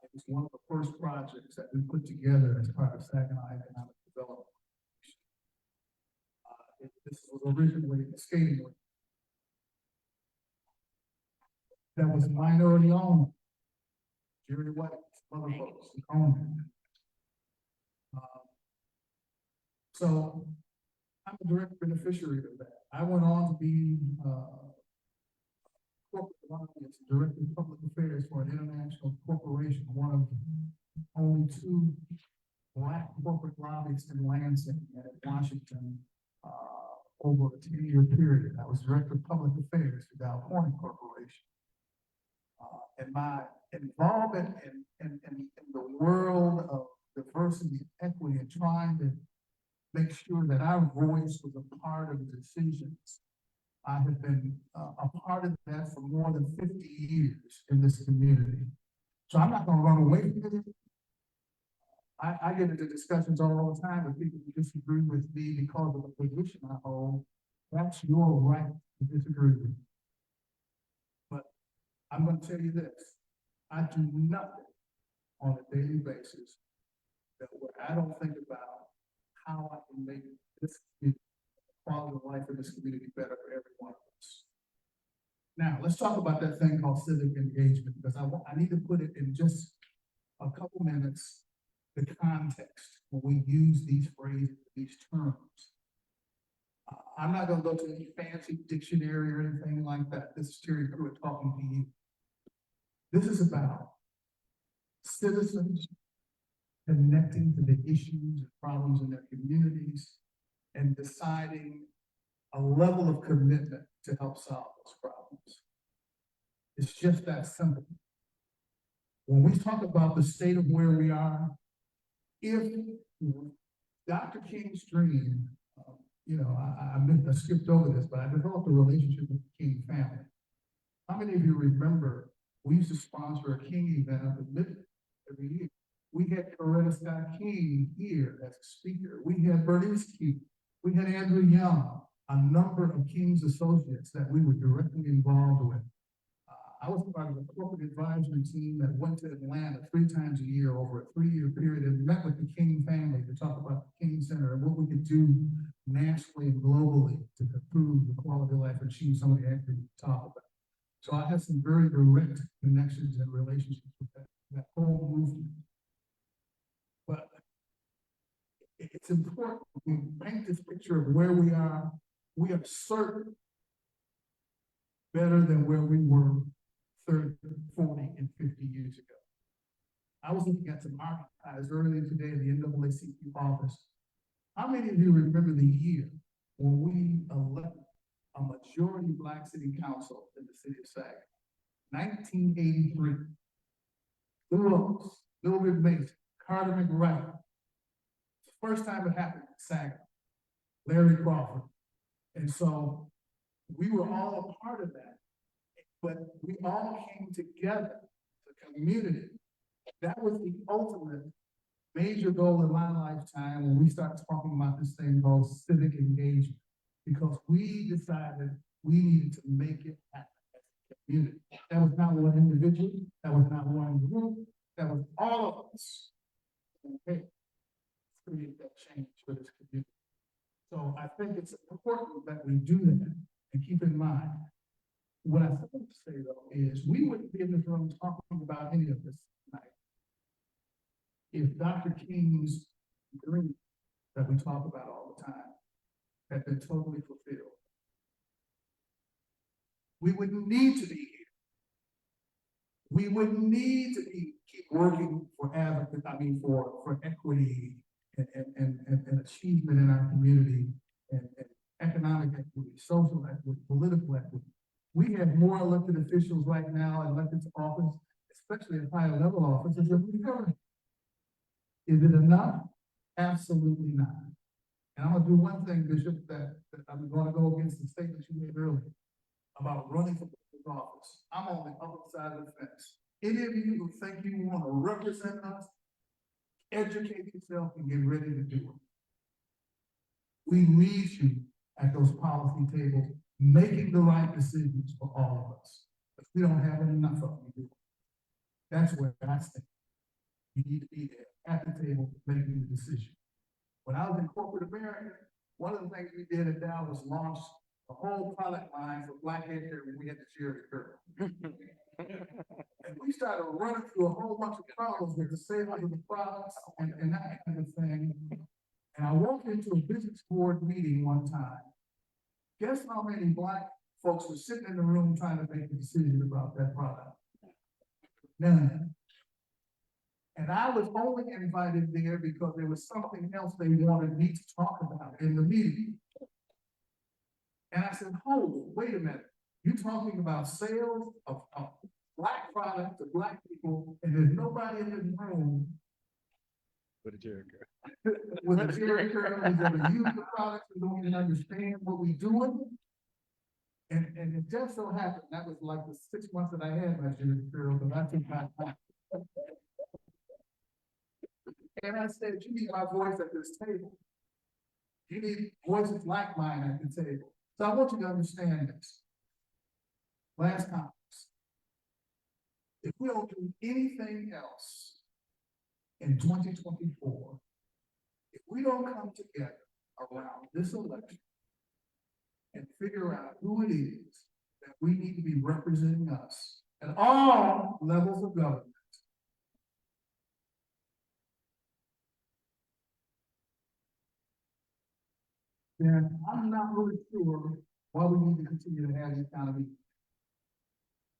It was one of the first projects that we put together as part of Saginaw Economic Development. This was originally a skating rink. that was minority owned. Jerry White, other folks who owned it. So I'm a direct beneficiary of that. I went on to be, corporate lobbyist, director of public affairs for an international corporation, one of only two black corporate lobbyists in Lansing and Washington, over a 10-year period. I was director of public affairs for Dow Corning Corporation. And my involvement in the world of diversity and equity and trying to make sure that our voice was a part of the decisions. I have been a part of that for more than 50 years in this community. So I'm not gonna run away from it. I get into discussions all the time with people who disagree with me because of the position I hold. That's your right to disagree with me. But I'm gonna tell you this, I do nothing on a daily basis that where I don't think about how I can make this quality of life in this community better for every one of us. Now, let's talk about that thing called civic engagement, because I need to put it in just a couple minutes, the context when we use these phrases, these terms. I'm not gonna go to any fancy dictionary or anything like that. This is Terry Pruitt talking to you. This is about citizens connecting to the issues and problems in their communities and deciding a level of commitment to help solve those problems. It's just that simple. When we talk about the state of where we are, if Dr. King's dream, I skipped over this, but I developed a relationship with the King family. How many of you remember we used to sponsor a King event up at Midland every year? We had Coretta Scott King here as a speaker. We had Bernice King. We had Andrew Young, a number of King's associates that we were directly involved with. I was part of a corporate advisory team that went to Atlanta 3 times a year over a 3-year period and met with the King family to talk about the King Center and what we could do nationally and globally to improve the quality of life and achieve some of the equity we talk about. So I have some very direct connections and relationships with that whole movement. But it's important when we paint this picture of where we are certain better than where we were 30, 40, and 50 years ago. I was looking at some archives earlier today in the NAACP office. How many of you remember the year when we elected a majority Black city council in the city of Saginaw? 1983. Lewis, Mildred Mason, Carter McWright. It's the first time it happened in Saginaw. Larry Crawford. And so we were all a part of that. But we all came together, the community. That was the ultimate major goal in my lifetime when we started talking about this thing called civic engagement, because we decided we needed to make it happen as a community. That was not one individual, that was not one group, that was all of us. Okay, create that change for this community. So I think it's important that we do that and keep in mind. What I think to say though is we wouldn't be in this room talking about any of this tonight if Dr. King's dream that we talk about all the time had been totally fulfilled. We wouldn't need to be here. We wouldn't need to keep working for for equity and achievement in our community and economic equity, social equity, political equity. We have more elected officials right now elected to office, especially at higher level offices, than we've ever had. Is it enough? Absolutely not. And I'm gonna do one thing, Bishop, that I'm gonna go against the statement you made earlier about running for public office. I'm on the other side of the fence. Any of you who think you want to represent us, educate yourself and get ready to do it. We need you at those policy tables, making the right decisions for all of us. But we don't have enough of you. That's where I stand. You need to be there at the table making the decision. When I was in corporate America, one of the things we did at Dow was launch a whole product line for Black hair care when we had the charity girl. And we started running through a whole bunch of problems with the sale of the products and that kind of thing. And I walked into a business board meeting one time. Guess how many Black folks were sitting in the room trying to make a decision about that product? None. And I was only invited there because there was something else they wanted me to talk about in the meeting. And I said, hold, wait a minute. You're talking about sales of Black product to Black people, and there's nobody in this room With a Jericho. with a Jerry curl who's gonna use the products and don't even understand what we're doing. And it just so happened, that was like the 6 months that I had my Jerry curl, but I think and I said, you need my voice at this table. You need voices like mine at the table. So I want you to understand this. Last Congress. If we don't do anything else in 2024, if we don't come together around this election and figure out who it is that we need to be representing us at all levels of government, then I'm not really sure why we need to continue to have these kind of meetings.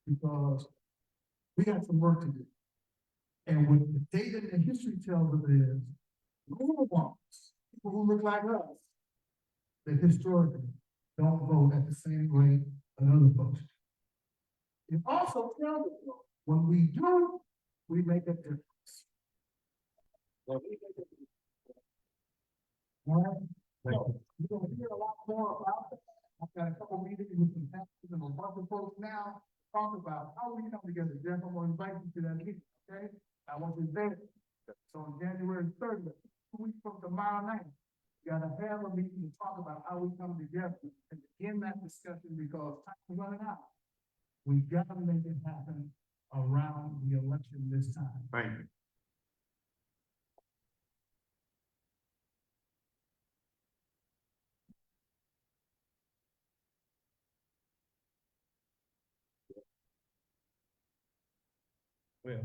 Because we got some work to do. And what the data and history tells us is, normal ones, people who look like us, that historically don't vote at the same rate as other folks. It also tells us, when we do, we make a difference. When we make a difference. All right? So, you're gonna hear a lot more about it. I've got a couple meetings with some pastors and a bunch of folks now, talk about how we come together. Jeff, I'm gonna invite you to that meeting, okay? I want you there. So on January 30th, 2 weeks from tomorrow night, we gotta have a meeting to talk about how we come together and begin that discussion because time is running out. We gotta make it happen around the election this time. Thank you. Well,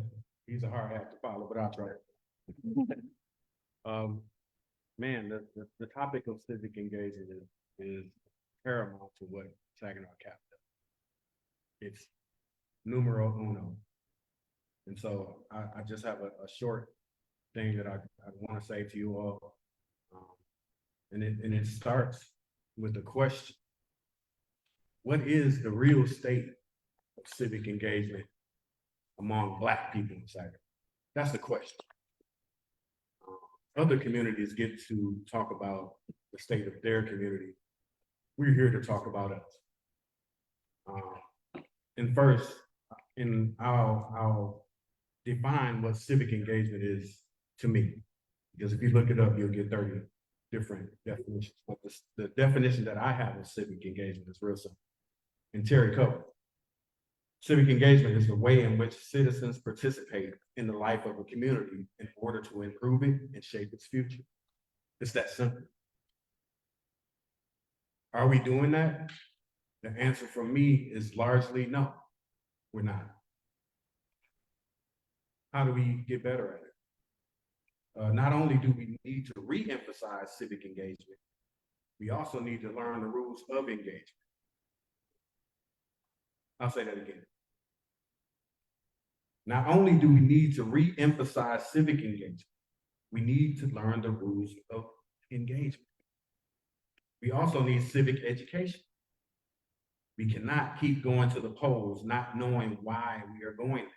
he's a hard act to follow, but I'll try. Man, the topic of civic engagement is paramount to what Saginaw Cap does. It's numero uno. And so I just have a short thing that I want to say to you all. And it starts with the question: what is the real state of civic engagement among Black people in Saginaw? That's the question. Other communities get to talk about the state of their community. We're here to talk about us. And first, I'll define what civic engagement is to me, because if you look it up, you'll get 30 different definitions. But the definition that I have of civic engagement is real simple. And Terry covered. Civic engagement is the way in which citizens participate in the life of a community in order to improve it and shape its future. It's that simple. Are we doing that? The answer for me is largely no, we're not. How do we get better at it? Not only do we need to re-emphasize civic engagement, we also need to learn the rules of engagement. I'll say that again. Not only do we need to re-emphasize civic engagement, we need to learn the rules of engagement. We also need civic education. We cannot keep going to the polls not knowing why we are going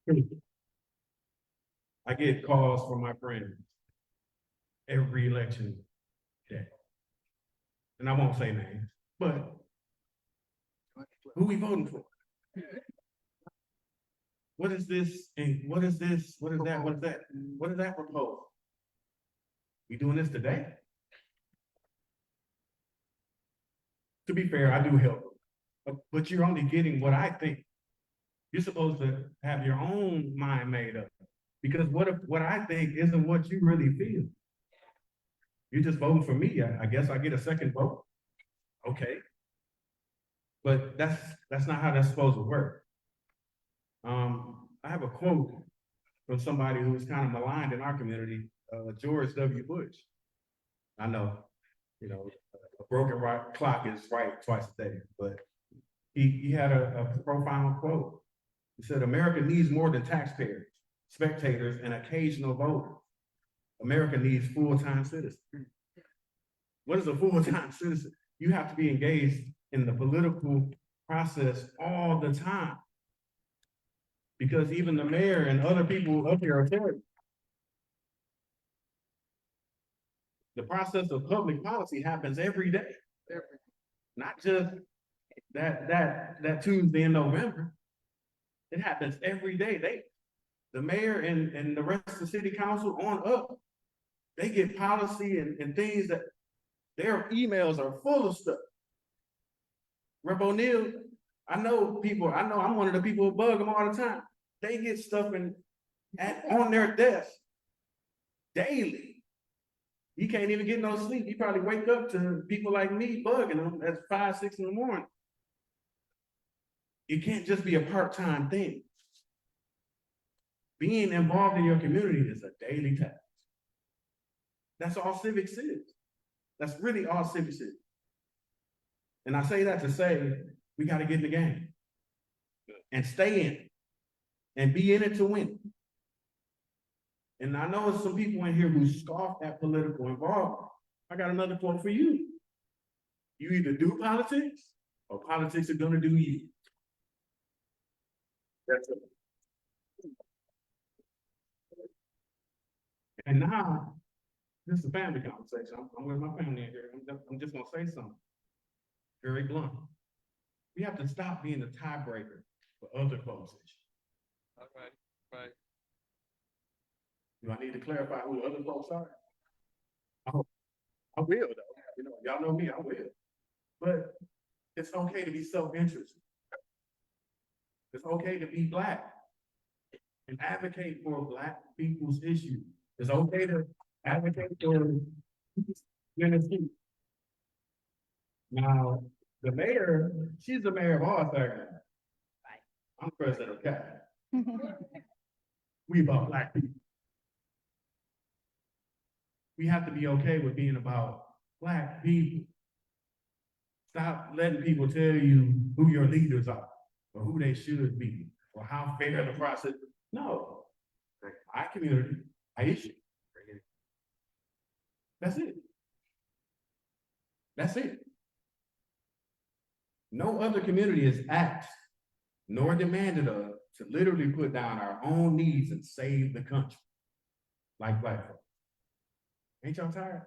there. I get calls from my friends every election day. And I won't say names, but who we voting for? What is this? And what is this? What is that? What is that? What is that proposal? We doing this today? To be fair, I do help, but you're only getting what I think. You're supposed to have your own mind made up, because what if what I think isn't what you really feel? You're just voting for me. I guess I get a second vote. Okay, But that's not how that's supposed to work. I have a quote from somebody who was kind of maligned in our community, George W. Bush. I know, you know, a broken clock is right twice a day, but he had a profound quote. He said, America needs more than taxpayers, spectators, and occasional voters. America needs full-time citizens. What is a full-time citizen? You have to be engaged in the political process all the time. Because even the mayor and other people up here are telling you, the process of public policy happens every day. Not just that Tuesday in November. It happens every day. The mayor and the rest of the city council on up, they get policy and things that their emails are full of stuff. Rep. O'Neill, I know I'm one of the people who bug them all the time. They get stuff on their desk daily. He can't even get no sleep. He probably wake up to people like me bugging him at 5, 6 in the morning. It can't just be a part-time thing. Being involved in your community is a daily task. That's all civics is. That's really all civics is. And I say that to say, we got to get in the game and stay in it and be in it to win. And I know there's some people in here who scoff at political involvement. I got another quote for you. You either do politics or politics are gonna do you. That's it. And now, this is a family conversation. I'm with my family in here. I'm just gonna say something very blunt. We have to stop being the tiebreaker for other folks' issues. All right, right. Do I need to clarify who other folks are? Oh, I will though. You know, y'all know me, I will. But it's okay to be self-interested. It's okay to be Black and advocate for Black people's issues. It's okay to advocate for Tennessee. Now, the mayor, she's the mayor of all Saginaw. I'm president of CAP. We about Black people. We have to be okay with being about Black people. Stop letting people tell you who your leaders are or who they should be or how fair the process. No, our community, our issue. That's it. That's it. No other community is asked nor demanded of to literally put down our own needs and save the country like Black folks. Ain't y'all tired?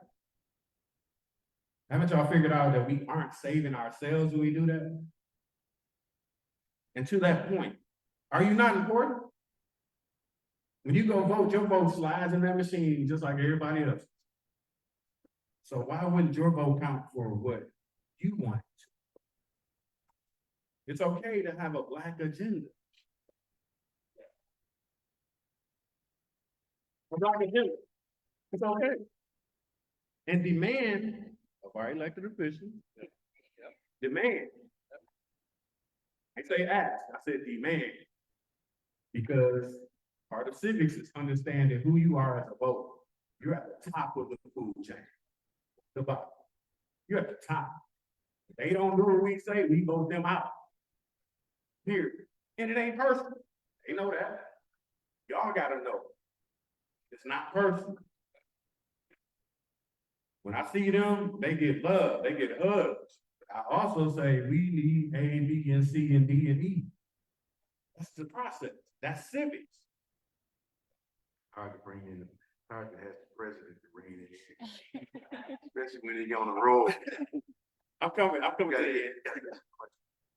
Haven't y'all figured out that we aren't saving ourselves when we do that? And to that point, are you not important? When you go vote, your vote slides in that machine just like everybody else. So why wouldn't your vote count for what you want? It's okay to have a Black agenda. A Black agenda. It's okay. And demand of our elected officials. Demand. I say ask, I said demand. Because part of civics is understanding who you are as a voter. You're at the top of the food chain. The bottom. You're at the top. They don't do what we say, we vote them out. Period. And it ain't personal. They know that. Y'all gotta know. It's not personal. When I see them, they get love, they get hugs. I also say we need A, B, and C, and D, and E. That's the process. That's civics. Hard to bring in, hard to ask the president to bring it in. Especially when he's on the road. I'm coming to Got the it.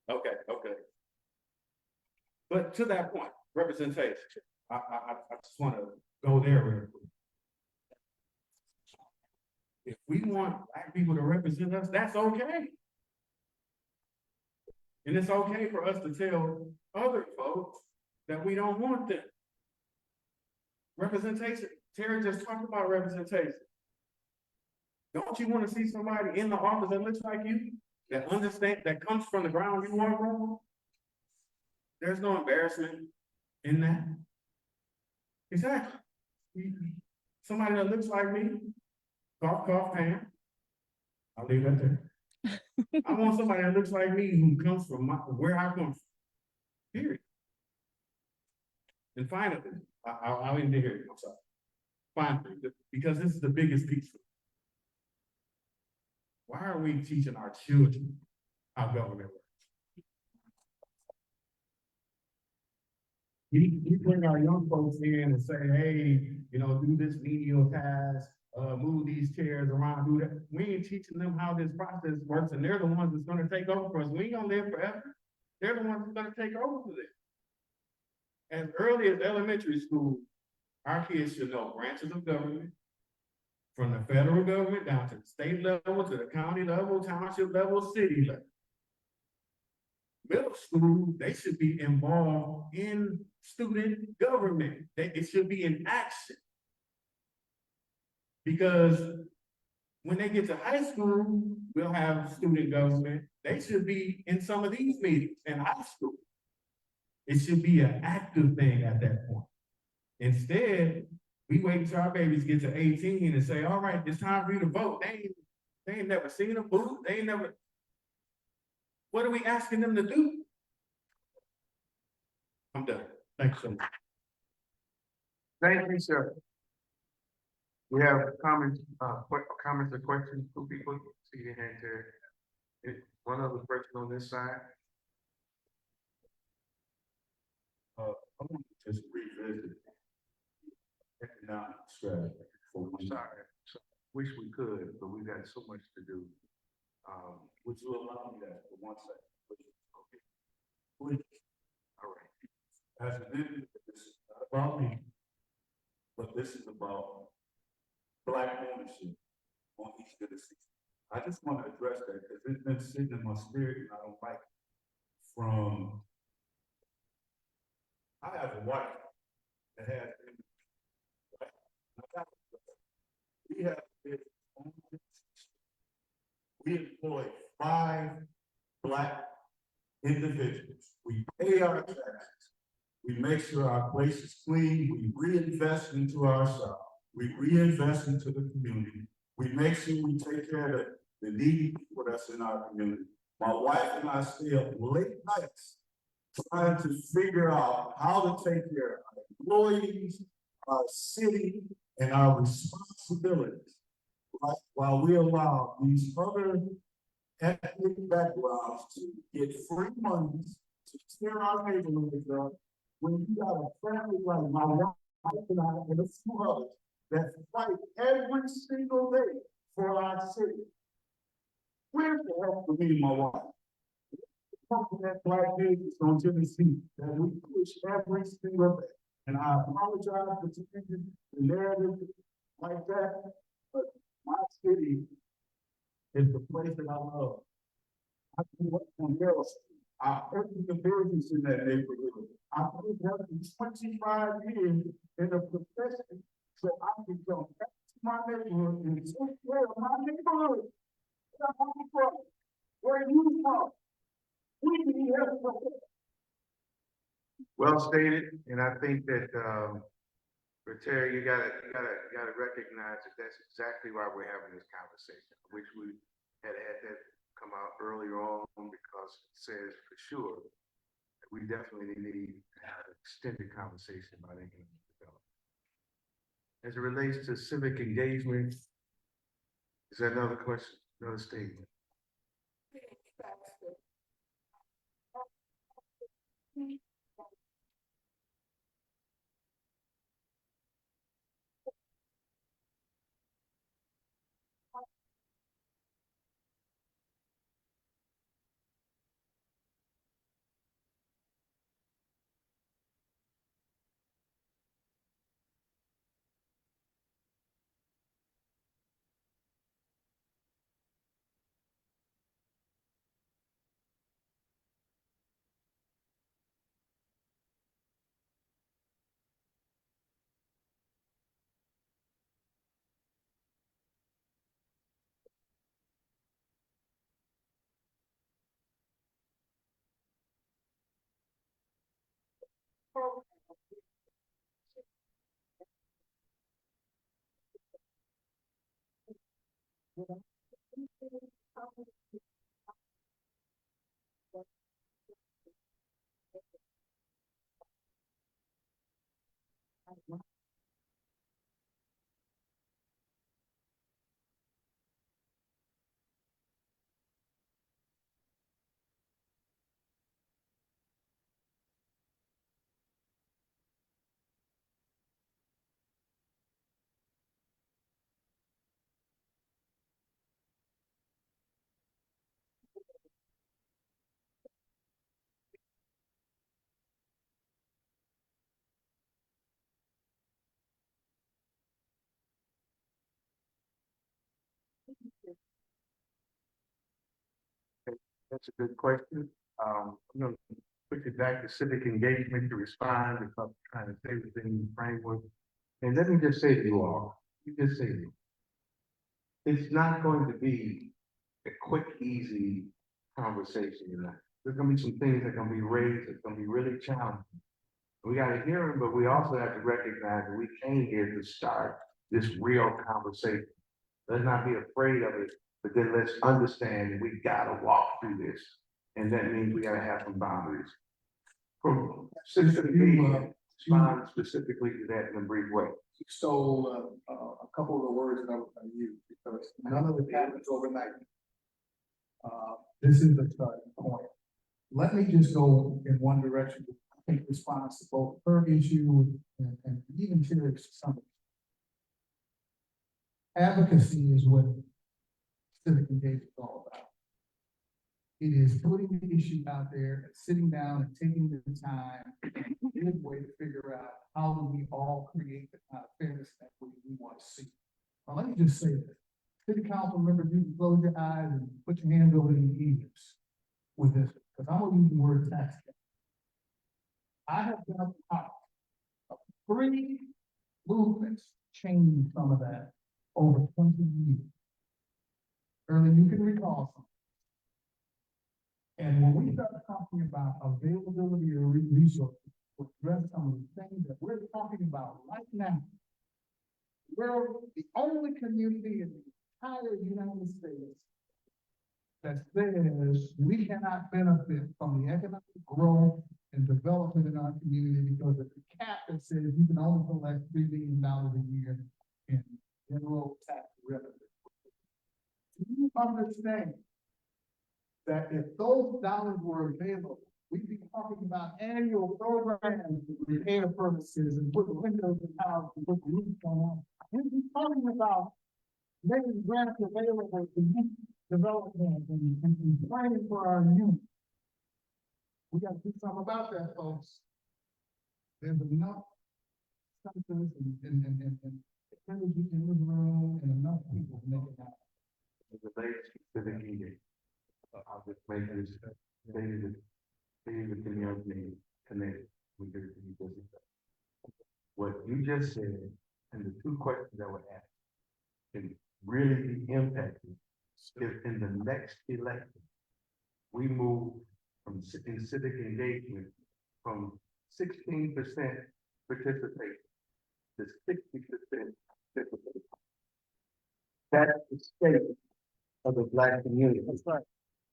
end. Okay. But to that point, representation. I just want to go there real quick. If we want Black people to represent us, that's okay. And it's okay for us to tell other folks that we don't want them. Representation. Terry just talked about representation. Don't you want to see somebody in the office that looks like you? that understand, that comes from the ground you are from. There's no embarrassment in that. Exactly. Somebody that looks like me, cough, Pam. I'll leave that there. I want somebody that looks like me who comes from where I come from. Period. And finally, I'll end here. I'm sorry. Finally, because this is the biggest piece. Why are we teaching our children how government works? We bring our young folks in and say, hey, do this menial task, move these chairs around, do that. We ain't teaching them how this process works, and they're the ones that's gonna take over for us. We ain't gonna live forever. They're the ones that's gonna take over for this. As early as elementary school, our kids should know branches of government, from the federal government down to the state level, to the county level, township level, city level. Middle school, they should be involved in student government. It should be in action. Because when they get to high school, we'll have student government. They should be in some of these meetings in high school. It should be an active thing at that point. Instead, we wait until our babies get to 18 and say, all right, it's time for you to vote. They ain't never seen a booth. They ain't never. What are we asking them to do? I'm done. Thanks so much. Thank you, sir. We have comments or questions for people. See your hand there. One other person on this side. I want to just revisit economic strategy for I'm one. sorry. Wish we could, but we've got so much to do. Would you allow me that for 1 second? Okay. Please. All right. As an individual, this is not about me, but this is about Black ownership on East Tennessee. I just want to address that because it's been sitting in my spirit and I don't like it. I have a wife that has, we have this, we employ 5 Black individuals. We pay our taxes. We make sure our place is clean. We reinvest into ourselves. We reinvest into the community. We make sure we take care of the needy people that's in our community. My wife and I stay up late nights trying to figure out how to take care of our employees, our city, and our responsibilities. Right? While we allow these other ethnic backgrounds to get free money to tear our neighborhoods up, when you got a family like my wife and I and a few others that fight every single day for our city. Where's the help for me and my wife? Something that Black business on Tennessee that we push every single day. And I apologize for changing the narrative like that, but my city is the place that I love. I grew up on Yale Street. I opened the business in that neighborhood. I've been working 25 years in a profession so I can go back to my neighborhood and take care of my neighborhood. Where I'm from, where you from? We need help from there. Well stated, and I think that Terry, you gotta recognize that that's exactly why we're having this conversation, which we had that come out earlier on because it says for sure that we definitely need to have an extended conversation about economic development. As it relates to civic engagement, is that another question, another statement? That's a good question. I'm gonna put it back to civic engagement to respond if I'm trying to stay within the framework. And let me just say to you all, you just say it. It's not going to be a quick, easy conversation tonight. There's gonna be some things that are gonna be raised, that's gonna be really challenging. We gotta hear them, but we also have to recognize that we came here to start this real conversation. Let's not be afraid of it, but then let's understand we gotta walk through this. And that means we gotta have some boundaries. From citizen engagement, respond specifically to that in a brief way. So, a couple of the words that I was gonna use, because none of it happens overnight. This is the starting point. Let me just go in one direction, I think response to both her issue and even Sherry's to some. Advocacy is what civic engagement is all about. It is putting the issue out there, and sitting down and taking the time, in a way to figure out how do we all create the kind of fairness that we want to see. Now, let me just say this. City council members, you can close your eyes and put your hands over your ears with this, because I'm gonna use the word tax cut. I have been a part of 3 movements changing some of that over 20 years. Early, you can recall some. And when we start talking about availability of resources to address some of the things that we're talking about right now, we're the only community in the entire United States that says we cannot benefit from the economic growth and development in our community because of the cap that says you can only collect $3 billion a year in general tax revenue. Do you understand that if those dollars were available, we'd be talking about annual programs to repair furnaces and put windows in houses and put roofs on. We'd be talking about making grants available to youth development and training for our youth. We gotta do something about that, folks. There's enough substance and energy in the room and enough people to make it happen. As it relates to civic engagement, I'll just make this, they the community connected with your community. What you just said, and the 2 questions that were asked, can really be impacted if in the next election, we move from in civic engagement from 16% participation to 60% participation. That's the state of the Black community. That's right.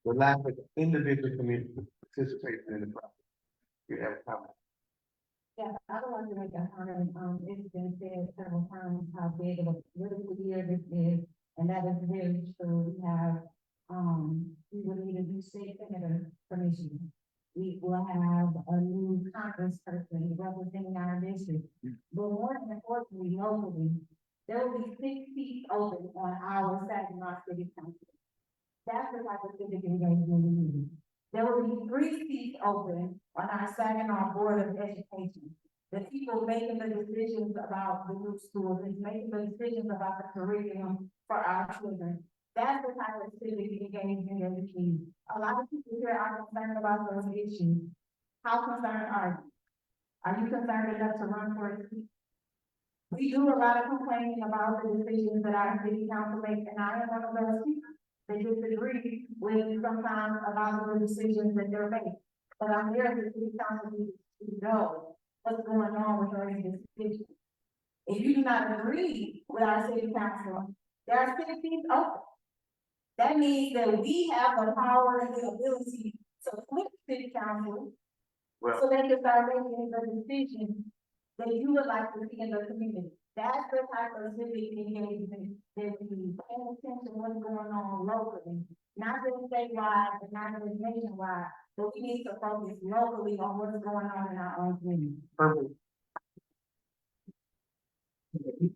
The lack of individual community participation in the process. You have a comment. Yeah, I would like to make a comment. It's been said several times how big of a political year this is, and that is very true. We will need a new state senator for Michigan. We will have a new congressperson representing our district. But more importantly, locally, there will be 6 seats open on our Saginaw City Council. That's the type of civic engagement we need. There will be 3 seats open on our Saginaw Board of Education. The people making the decisions about the new schools and making the decisions about the curriculum for our children. That's the type of civic engagement that we need. A lot of people here are concerned about those issues. How concerned are you? Are you concerned enough to run for a seat? We do a lot of complaining about the decisions that our city council makes, and I am one of those people. They disagree with sometimes about the decisions that they're making. But I'm here as a city council to know what's going on with our decisions. If you do not agree with our city council, there are 6 seats open. That means that we have the power and the ability to flip city council Well, so they can start making the decisions that you would like to see in the community. That's the type of civic engagement that we need, paying attention to what's going on locally, not just statewide, but not just nationwide, but we need to focus locally on what's going on in our own community. perfect.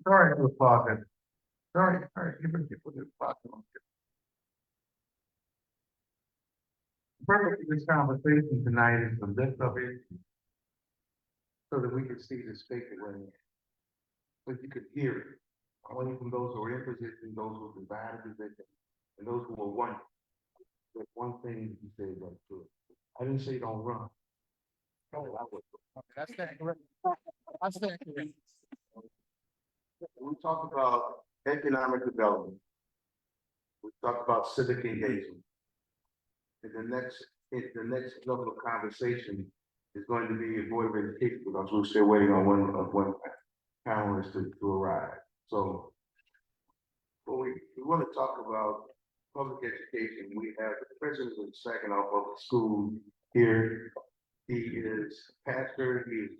Sorry, I was talking. Sorry, give it people this platform. The purpose of this conversation tonight is to lift up it so that we can see the state of where it is. So you could hear it, only from those who are in position, those who desire a position, and those who will want. There's one thing you said that's true. I didn't say don't run. No, I would. That's that correct. That's that correct. We talk about economic development. We talk about civic engagement. And the next level of conversation is going to be a Board of Education, because we're still waiting on one panelist to arrive. So when we want to talk about public education, we have the president of the Saginaw Public School here. He is a pastor. He is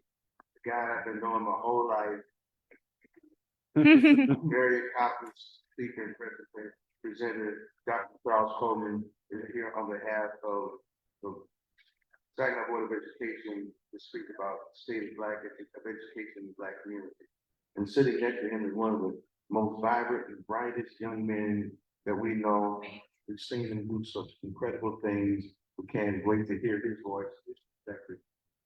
the guy I've been knowing my whole life. Very accomplished speaker and presenter, Dr. Charles Coleman, is here on behalf of the Saginaw Board of Education to speak about the state of education in the Black community. And sitting next to him is one of the most vibrant and brightest young men that we know. We've seen him do such incredible things. We can't wait to hear his voice, his perspective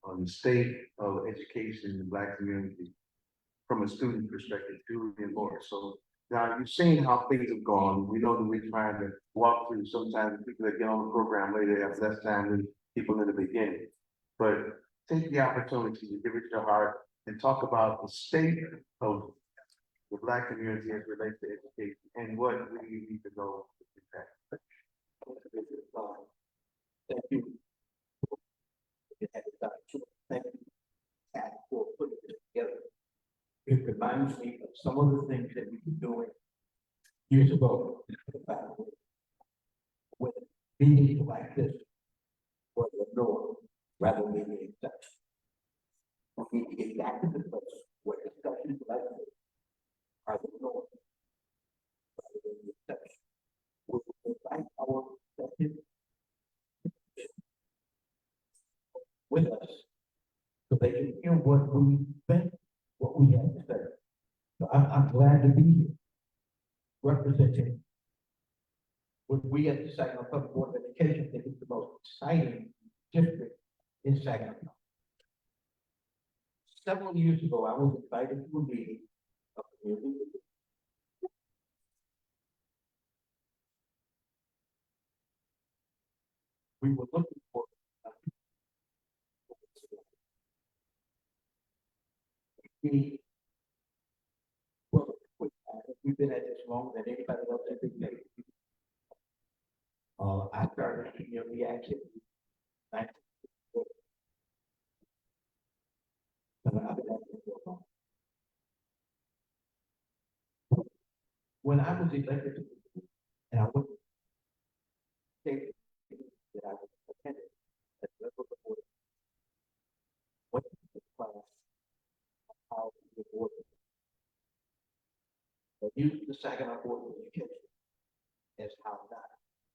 on the state of education in the Black community from a student perspective, Julian Morris. So now you've seen how things have gone. We know that we're trying to walk through. Sometimes people that get on the program later have less time than people in the beginning. But take the opportunity to give it your heart and talk about the state of the Black community as it relates to education and what we need to know. Thank you. Thank you, Pat, for putting this together. It reminds me of some of the things that we were doing years ago. When meetings like this were the norm rather than the exception. We need to get back to the place where discussions like this are the norm rather than the exception. We will invite our executive with us so they can hear what we think, what we have to say. So I'm glad to be here representing what we at the Saginaw Public Board of Education think is the most exciting district in Saginaw. Several years ago, I was invited to a meeting of community leaders. We were looking for we've been at this longer than anybody else ever made. I started the activity. I've been at it for long. When I was elected, and I went to state that I was attended at the level of the board, what the class, how the board, but use the Saginaw Board of Education as how that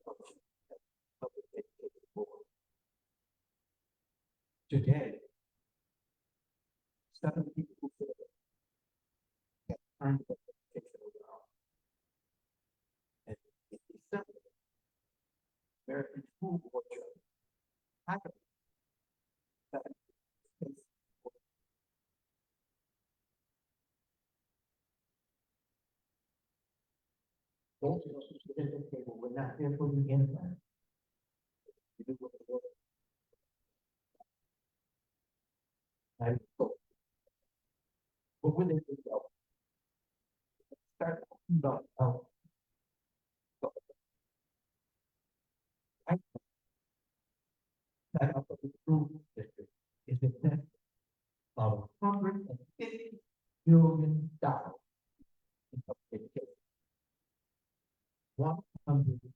function as a public education board. Today, 7 people who said have turned the education around. And in December, American School Board Judge happened. Those of us who sit at the table, we're not here for the inside. We do what the Lord. I hope. But when it is up, start talking about that of the school district is invested of $150 billion in public education. 150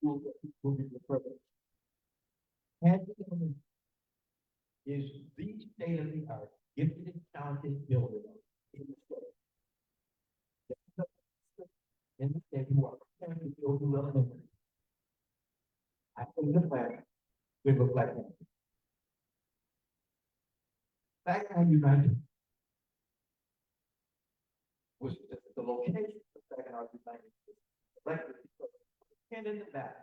will be the purpose. Hampton is the state of the art, gifted and talented builder in the state. In the state, who are preparing to build new elementary. I think the plan will look like that. Saginaw United was the location of Saginaw United. Selected because and in the back.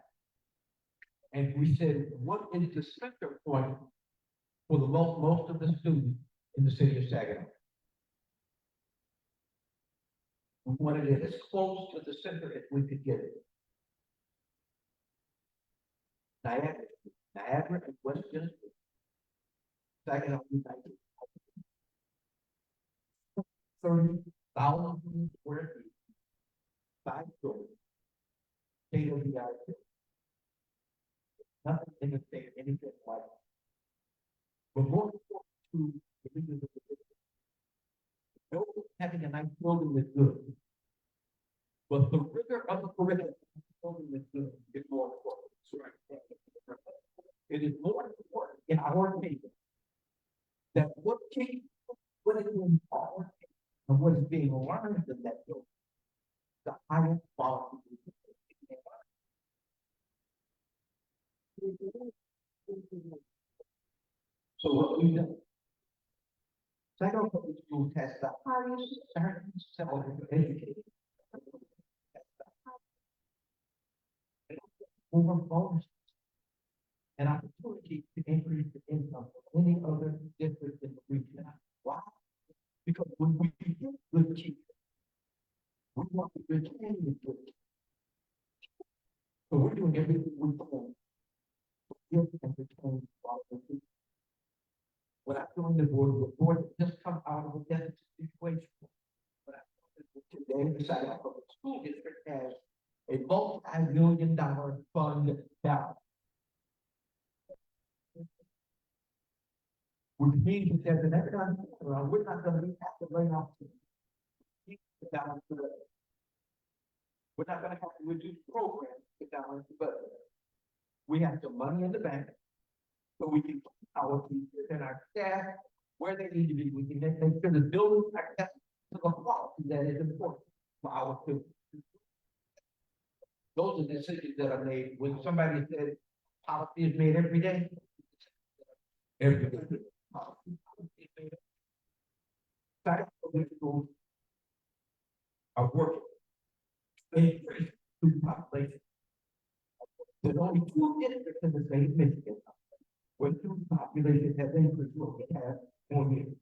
And we said, what is the center point for the most of the students in the city of Saginaw? We wanted it as close to the center as we could get it. Niagara and West Genesee. Saginaw United. 30,000 square feet. 5 stories. State of the art. Nothing in the state, anything like it. But more important to the leaders of the district. Having a nice building is good. But the rigor of the curriculum building is good is more important. It is more important in our opinion that what is being taught and what is being learned in that building, the highest quality. So what we do. Saginaw Public Schools has the highest starting salary for education. Over bonuses. An opportunity to increase the income of any other district in the region. Why? Because when we get good teachers, we want to retain the good teachers. So we're doing everything we can to give and retain quality teachers. When I joined the board just come out of a deficit situation. But today, the Saginaw Public School District has a multi-million-dollar fund balance. Which means that there's an economic turnaround, we're not gonna have to lay off. Keep the balance of it. We're not gonna have to reduce programs to balance the budget. We have some money in the bank, so we can keep our teachers and our staff where they need to be. We can make sure the buildings are kept to the quality that is important for our students. Those are decisions that are made when somebody says policy is made every day. Every day. Saginaw Public Schools are working. Increase student population. There's only 2 districts in the state of Michigan where student population has increased what we have 4 years.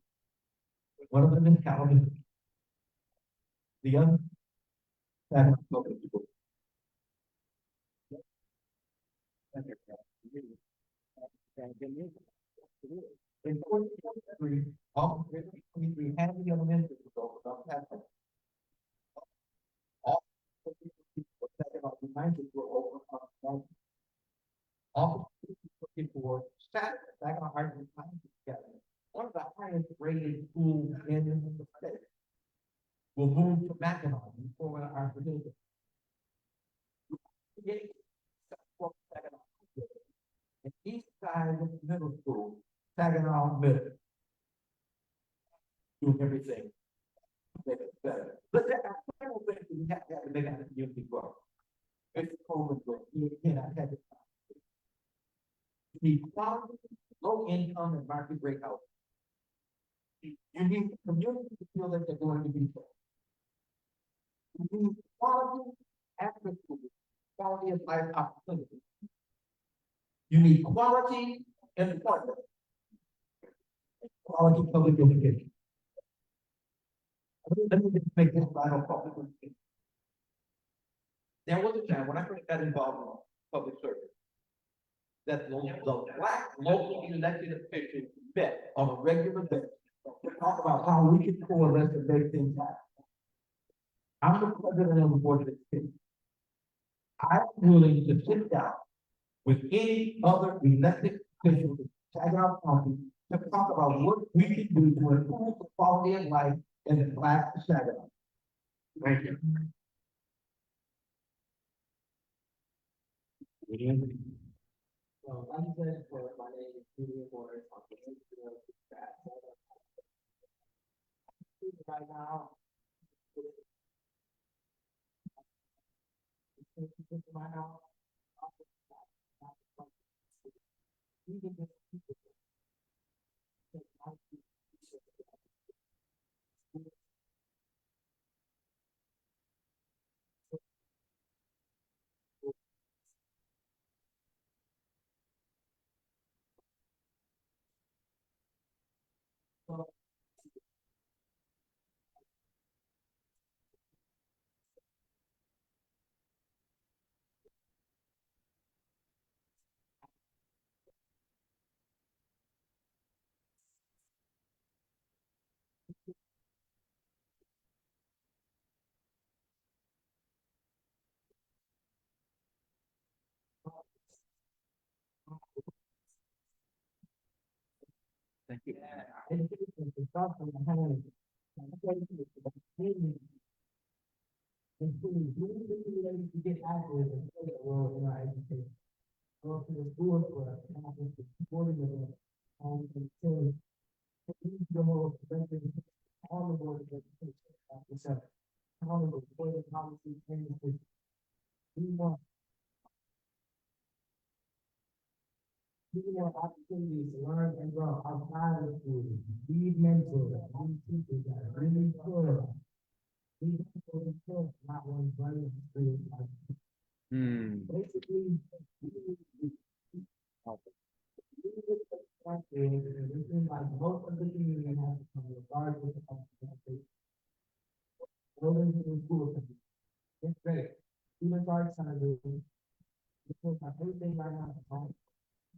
One of them is Kalamazoo. The other, Saginaw Public Schools. In 2023, all 2023 had the elementary schools open up. All Saginaw United were open up. All looking for Saginaw Art and Science Academy, one of the highest rated schools in the state, will move to Mackinac before our position. And east side of the middle school, Saginaw Middle. Doing everything. Make it better. But there are several things we have to make our community grow. It's COVID, you cannot have it. The quality, low income and market rate housing. You need the community to feel that they're going to be fair. You need quality after school, quality of life opportunity. You need quality employment, quality public education. Let me just make this final public. There was a time when I first got involved in public service that the black local elected officials met on a regular basis to talk about how we can coalesce and make things happen. I'm the president of the board of education. I'm willing to sit down with any other elected official in Saginaw County to talk about what we can do to improve the quality of life in the Black Saginaw. Thank you. So, like you said, my name is Julian Morris. I'm the engineer of the staff. Right now. My house. You can just keep it. Thank you. Education is something I have. Including really to get active and play a role in our education. Go to the schools for us, and I think it's supporting them. And so, the whole prevention, all the board of education, so, all of the board of policy, and we want opportunities to learn and grow outside of school. These mentors, these teachers that are really good. These people are good, not one running the school. Basically, this is like most of the community has become regardless of the buildings in school. It's great. Students are excited. Because everything right now is home.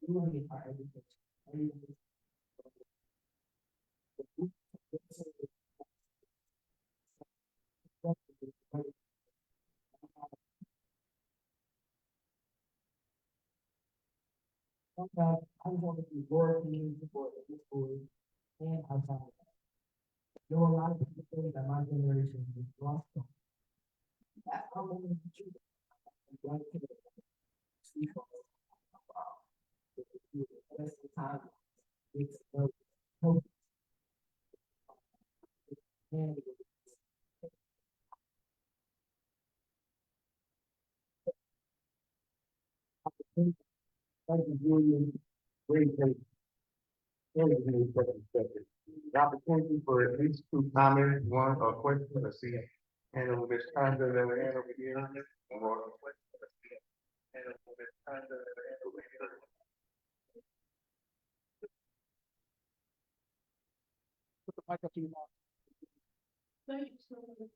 Doing it for education. Sometimes I just want to be more community support in the schools and outside. There were a lot of people say that my generation is lost. That's how many children. Like, that's the time. It's hope. And thank you, Julian. Great. The opportunity for at least two comments, one or question, let's see. And over this time, that we had over here. Put the mic up to you. thank you so much.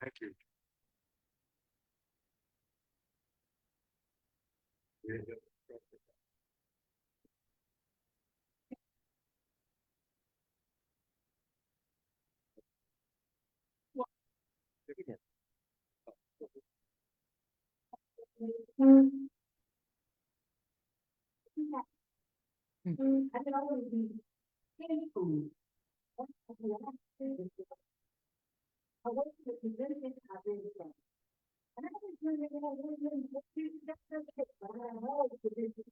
Thank you. I can always be in food. I went to the convention, I really from. And I was doing it, I was doing it, that's okay, but I have all the convention.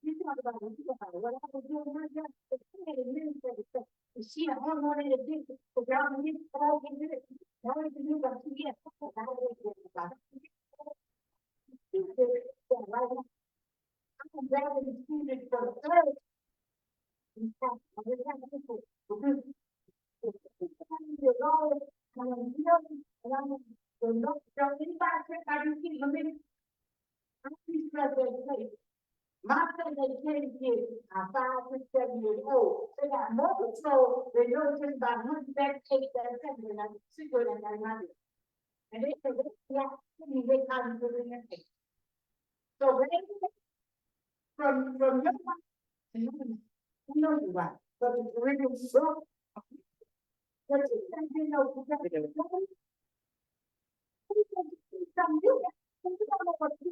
You talk about it, you talk about it, what I was doing, my job, it's administrative stuff. And she, I don't want to do, so y'all can get all get it. Now we can do what you get. So no, don't anybody think I can keep them in? I'm pretty sure education. My son educated kids are 5 to 7 years old. They got more control than those just about 108, 7, and I'm secret and I'm not. And they say, they can't do it. So when they from your mind, you know you're right, but the original book. But you can't know, you got to do it. Some you don't know what to do.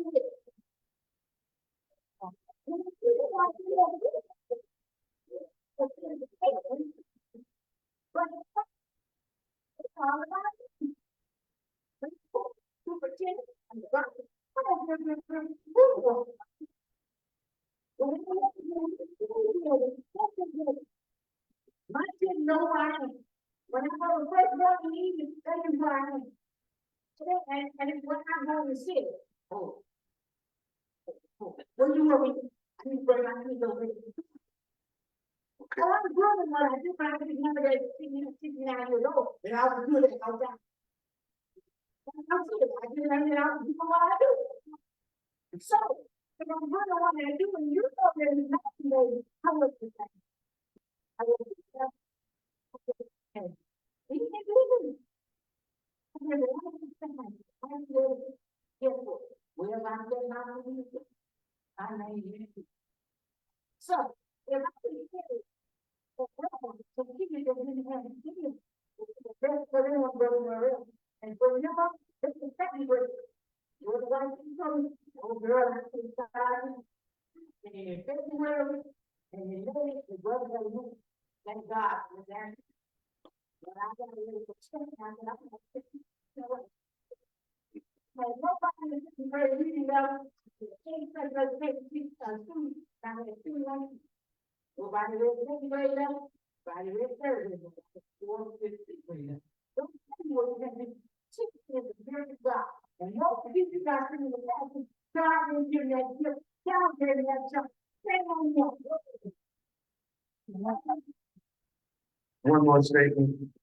My kids know who I am. When I go to first morning meeting, they know who I am. And it's what I'm going to see. Oh. When you were with, I need to bring my kids over. Okay, Oh, I'm growing when I do, but I didn't remember that 69 years old, and I was good at all that. I'm good, I didn't know that I was doing what I do. So, if I'm good at what I do, and you know there's nothing there, I was the same. I was the same. And he can do it. I never wanted to say my, I said, guess what? Well, I'm getting out of here. I made it. So, if I can say, so people that didn't have kids, the best for them was everywhere else. And for you, this is second grade. You're the one who's coming, oh girl, I can start. And in February, and in May, the brother had moved. Thank God for that. But I got a little upset, I said, I'm gonna fix it. You know what? Like, nobody in the second grade reading level, the same second grade students, I had 2 months. Nobody read second grade level, nobody read third grade level, 4th, 5th, 6th grade level. Don't tell me what you have been teaching is the spirit of God. And most of you guys in the past, God didn't give you that gift, God gave you that job. Shame on you. one more statement.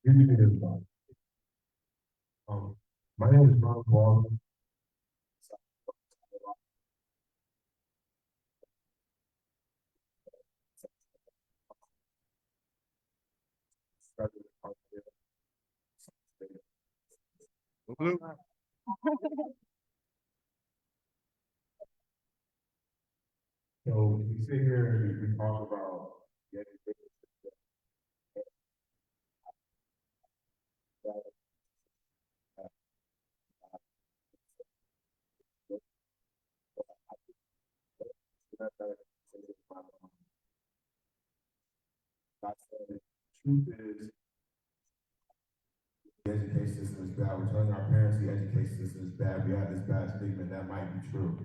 Good evening, everybody. My name is Ron Paul. Blue. So we sit here and we talk about the education system. The truth is, the education system is bad. We're telling our parents the education system is bad. We have this bad stigma, that might be true.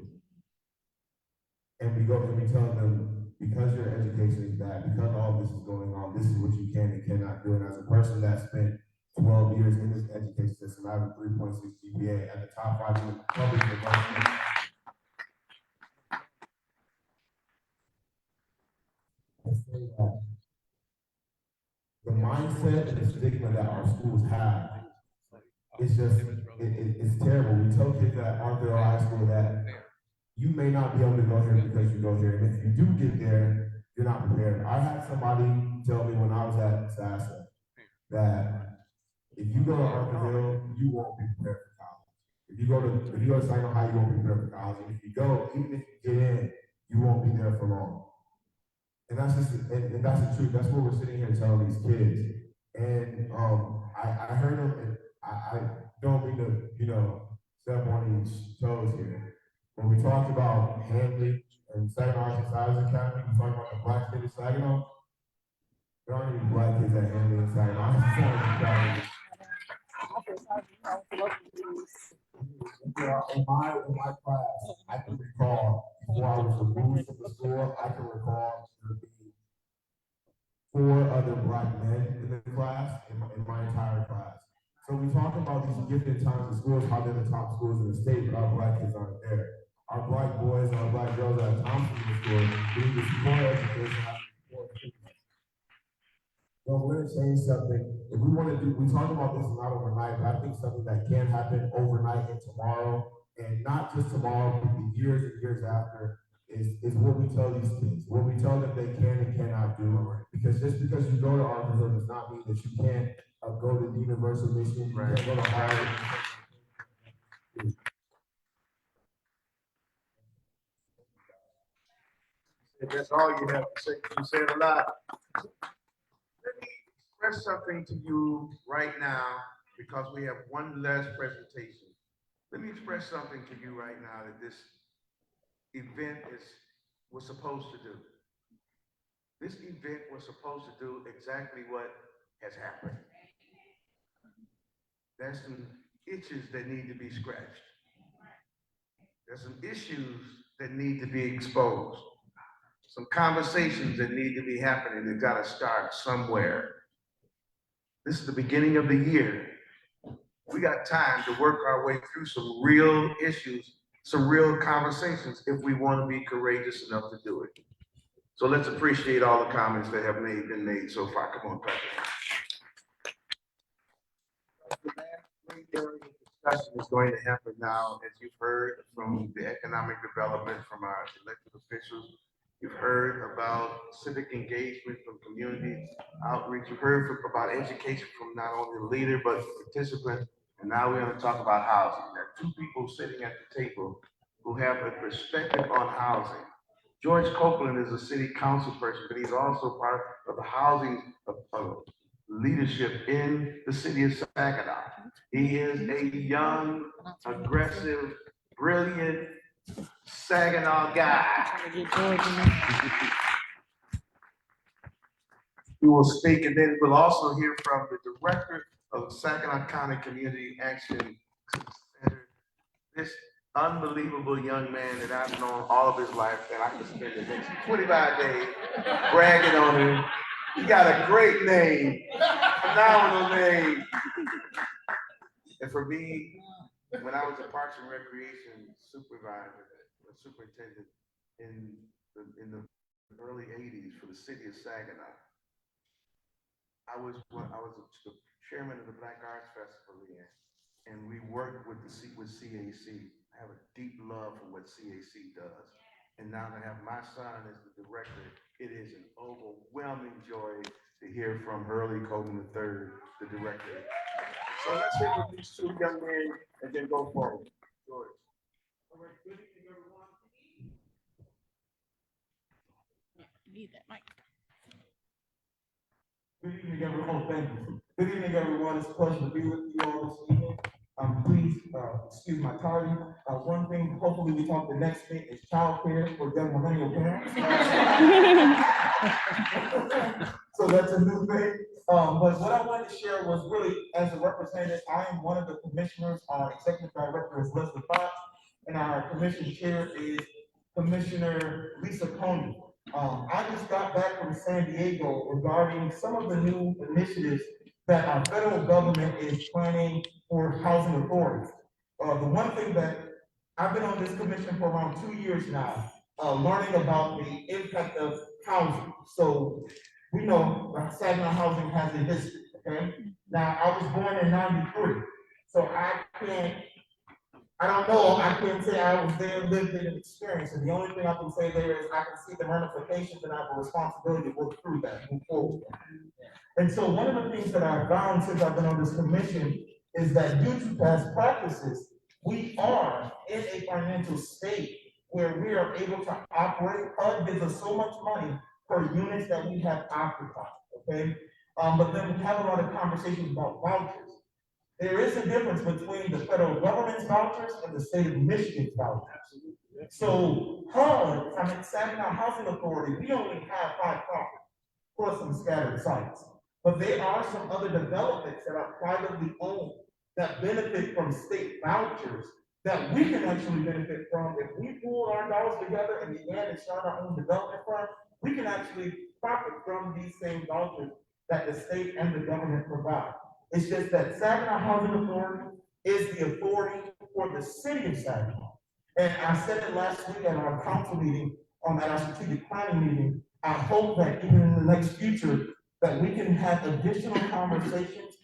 And we go and we tell them, because your education is bad, because all this is going on, this is what you can and cannot do. And as a person that spent 12 years in this education system, I have a 3.6 GPA at the top 5 in the public university. I say that the mindset and the stigma that our schools have, it's just, it's terrible. We tell kids that aren't there high school that you may not be able to go here because you go here. And if you do get there, you're not prepared. I had somebody tell me when I was at SASA that if you go to Arthurville, you won't be prepared for college. If you go to Saginaw High, you won't be prepared for college. And if you go, even if you get in, you won't be there for long. And that's just, and that's the truth. That's what we're sitting here telling these kids. And I heard them, and I don't mean to, step on these toes here. When we talked about Handley and Saginaw Exercise Academy, we talked about the Black Kid of Saginaw. There aren't any black kids at Handley and Saginaw Exercise Academy. In my class, I can recall, before I was removed from the school, I can recall there being 4 other black men in the class, in my entire class. So we talk about these gifted times in schools, how they're the top schools in the state, but our black kids aren't there. Our black boys boys and our black girls that have come from the school, we need to support education. Well, we're gonna change something. If we wanna do, we talked about this not overnight, but I think something that can happen overnight and tomorrow, and not just tomorrow, but the years and years after, is what we tell these kids, what we tell them they can and cannot do. Because just because you go to Arkansas does not mean that you can't go to the University of Michigan, you can't go to Harvard. If that's all you have to say, you said a lot. Let me express something to you right now, because we have one last presentation. Let me express something to you right now that this event was supposed to do. This event was supposed to do exactly what has happened. There's some itches that need to be scratched. There's some issues that need to be exposed. Some conversations that need to be happening. They've got to start somewhere. This is the beginning of the year. We got time to work our way through some real issues, some real conversations, if we want to be courageous enough to do it. So let's appreciate all the comments that have been made so far. Come on, President. Discussion is going to happen now, as you've heard from the economic development from our elected officials. You've heard about civic engagement from community outreach. You've heard about education from not only the leader, but the participant. And now we're going to talk about housing. There are two people sitting at the table who have a perspective on housing. George Copeland is a city council person, but he's also part of the housing leadership in the city of Saginaw. He is a young, aggressive, brilliant Saginaw guy. We will speak, and then we'll also hear from the director of Saginaw County Community Action Center. This unbelievable young man that I've known all of his life, and I could spend the next 25 days bragging on him. He got a great name, phenomenal name. And for me, when I was a Parks and Recreation superintendent in the early '80s for the city of Saginaw, I was the chairman of the Black Arts Festival then, and we worked with CAC. I have a deep love for what CAC does. And now to have my son as the director, it is an overwhelming joy to hear from Hurley Coleman III, the director. So let's hear from these two young men and then go forward. George. All right, good evening, everyone. Need that mic. Good evening, everyone. Thank you. Good evening, everyone. It's a pleasure to be with you all this evening. Please excuse my tardy. One thing, hopefully we talk the next thing is childcare for young millennial parents. So that's a new thing. But what I wanted to share was really, as a representative, I am one of the commissioners. Our executive director is Leslie Fox, and our commission chair is Commissioner Lisa Coney. I just got back from San Diego regarding some of the new initiatives that our federal government is planning for housing authorities. The one thing that I've been on this commission for around 2 years now, learning about the impact of housing. So we know Saginaw housing has a history, okay? Now, I was born in '93, so I can't say I was there, lived it, and experienced it. The only thing I can say there is I can see the ramifications and I have a responsibility to work through that, move forward. And so one of the things that I've found since I've been on this commission is that due to past practices, we are in a financial state where we are able to operate. HUD gives us so much money per units that we have occupied, okay? But then we have a lot of conversations about vouchers. There is a difference between the federal government's vouchers and the state of Michigan's vouchers. So HUD, Saginaw Housing Authority, we only have 5 properties, plus some scattered sites. But there are some other developments that are privately owned that benefit from state vouchers that we can actually benefit from. If we pool our dollars together and began to start our own development firm, we can actually profit from these same vouchers that the state and the government provide. It's just that Saginaw Housing Authority is the authority for the city of Saginaw. And I said it last week at our council meeting, at our strategic planning meeting, I hope that even in the next future, that we can have additional conversations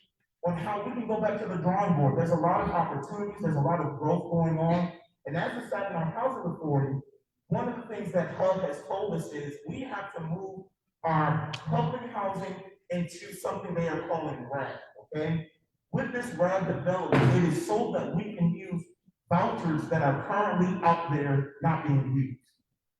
on how we can go back to the drawing board. There's a lot of opportunities, there's a lot of growth going on. And as the Saginaw Housing Authority, one of the things that HUD has told us is we have to move our public housing into something they are calling RAD, okay? With this RAD development, it is so that we can use vouchers that are currently out there not being used.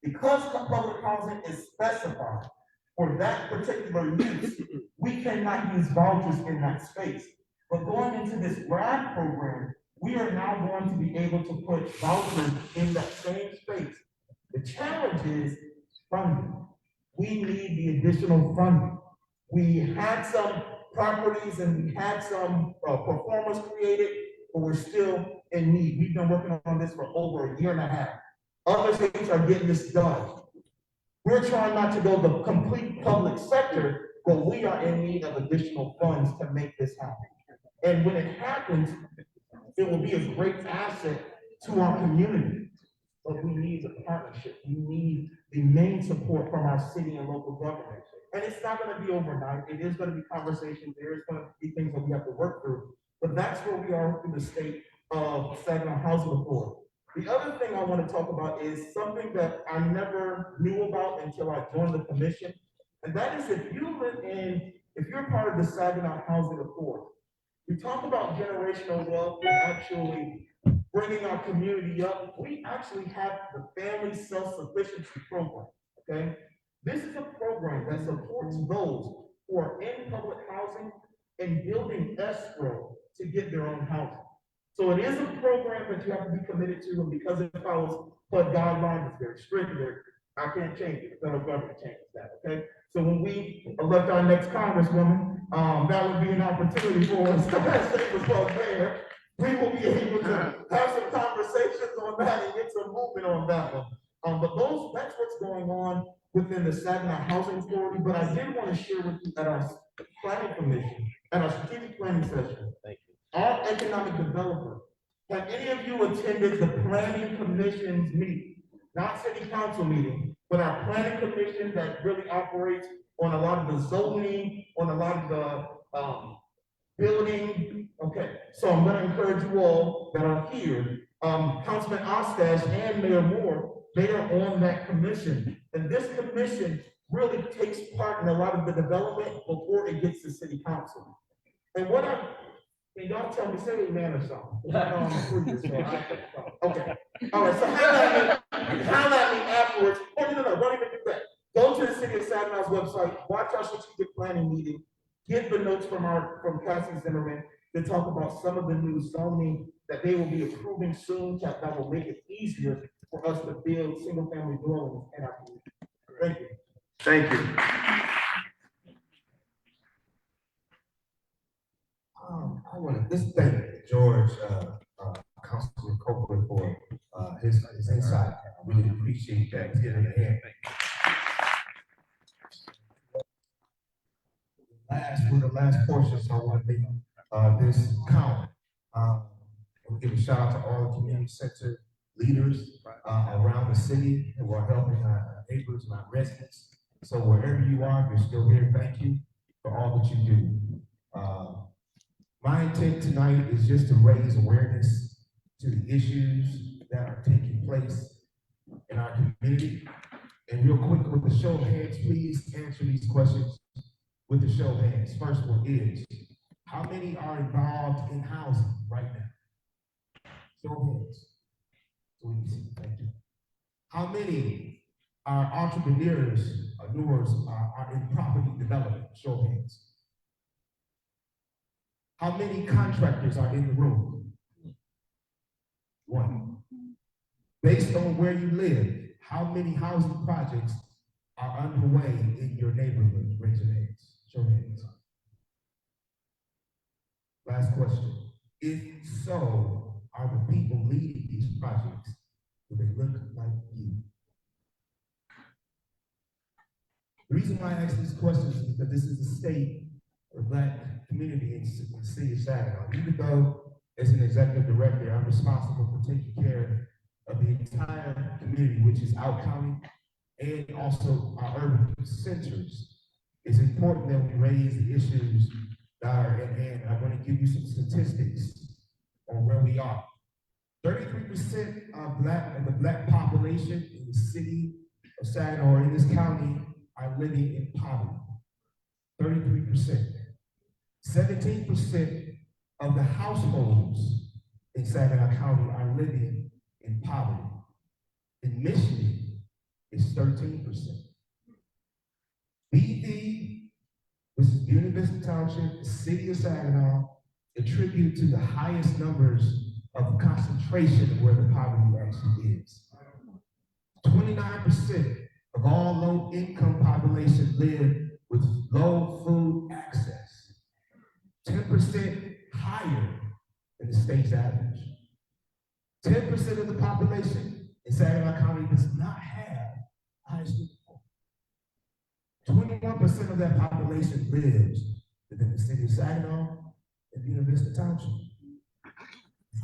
Because public housing is specified for that particular use, we cannot use vouchers in that space. But going into this RAD program, we are now going to be able to put vouchers in that same space. The challenge is funding. We need the additional funding. We had some properties and we had some performers created, but we're still in need. We've been working on this for over a year and a half. Other states are getting this done. We're trying not to go the complete public sector, but we are in need of additional funds to make this happen. And when it happens, it will be a great asset to our community. But we need the partnership. We need the main support from our city and local government. And it's not going to be overnight. It is going to be conversations. There is going to be things that we have to work through. But that's where we are in the state of Saginaw Housing Authority. The other thing I want to talk about is something that I never knew about until I joined the commission. And that is if you're part of the Saginaw Housing Authority, we talk about generational wealth and actually bringing our community up. We actually have the Family Self-Sufficiency Program, okay? This is a program that supports those who are in public housing and building escrow to get their own housing. So it is a program that you have to be committed to, and because it follows HUD guidelines, it's very strict. I can't change it. The federal government changes that, okay? So when we elect our next congresswoman, that would be an opportunity for us to say was well there. We will be able to have some conversations on that and get some movement on that one. But that's what's going on within the Saginaw Housing Authority. But I did want to share with you at our planning commission, at our strategic planning session, our economic developer. Have any of you attended the planning commission's meeting? Not city council meeting, but our planning commission that really operates on a lot of the zoning, on a lot of the building. Okay, so I'm going to encourage you all that are here, Councilman Ostash and Mayor Moore, they are on that commission. And this commission really takes part in a lot of the development before it gets to city council. And can y'all tell me, say amen or something? Okay, all right, so holler at me afterwards. Oh, no, don't even do that. Go to the City of Saginaw's website, watch our strategic planning meeting, get the notes from Cassie Zimmerman to talk about some of the new zoning that they will be approving soon that will make it easier for us to build single-family dwellings in our community. Thank you. Thank you. I want to thank George, Councilman Copeland for his insight. I really appreciate that. Here in the hand. For the last portion, so I want to make this count. We'll give a shout out to all the community center leaders around the city who are helping our neighbors and our residents. So wherever you are, if you're still here, thank you for all that you do. My intent tonight is just to raise awareness to the issues that are taking place in our community. And real quick, with the show of hands, please answer these questions with the show of hands. First one is, how many are involved in housing right now? Show of hands. So we can see. Thank you. How many are entrepreneurs are in property development? Show of hands. How many contractors are in the room? One. Based on where you live, how many housing projects are underway in your neighborhood? Raise your hands. Show your hands. Last question. If so, are the people leading these projects, do they look like you? The reason why I ask these questions is because this is a state of Black community in the city of Saginaw. Even though as an executive director, I'm responsible for taking care of the entire community, which is our county and also our urban centers, it's important that we raise the issues that are at hand. I want to give you some statistics on where we are. 33% of the black population in the city of Saginaw or in this county are living in poverty. 33%. 17% of the households in Saginaw County are living in poverty. In Michigan, it's 13%. BV, which is Buena Vista Township, the city of Saginaw, attribute to the highest numbers of concentration of where the poverty actually is. 29% of all low-income population live with low food access. 10% higher than the state's average. 10% of the population in Saginaw County does not have high school. 21% of that population lives within the city of Saginaw and Buena Vista Township.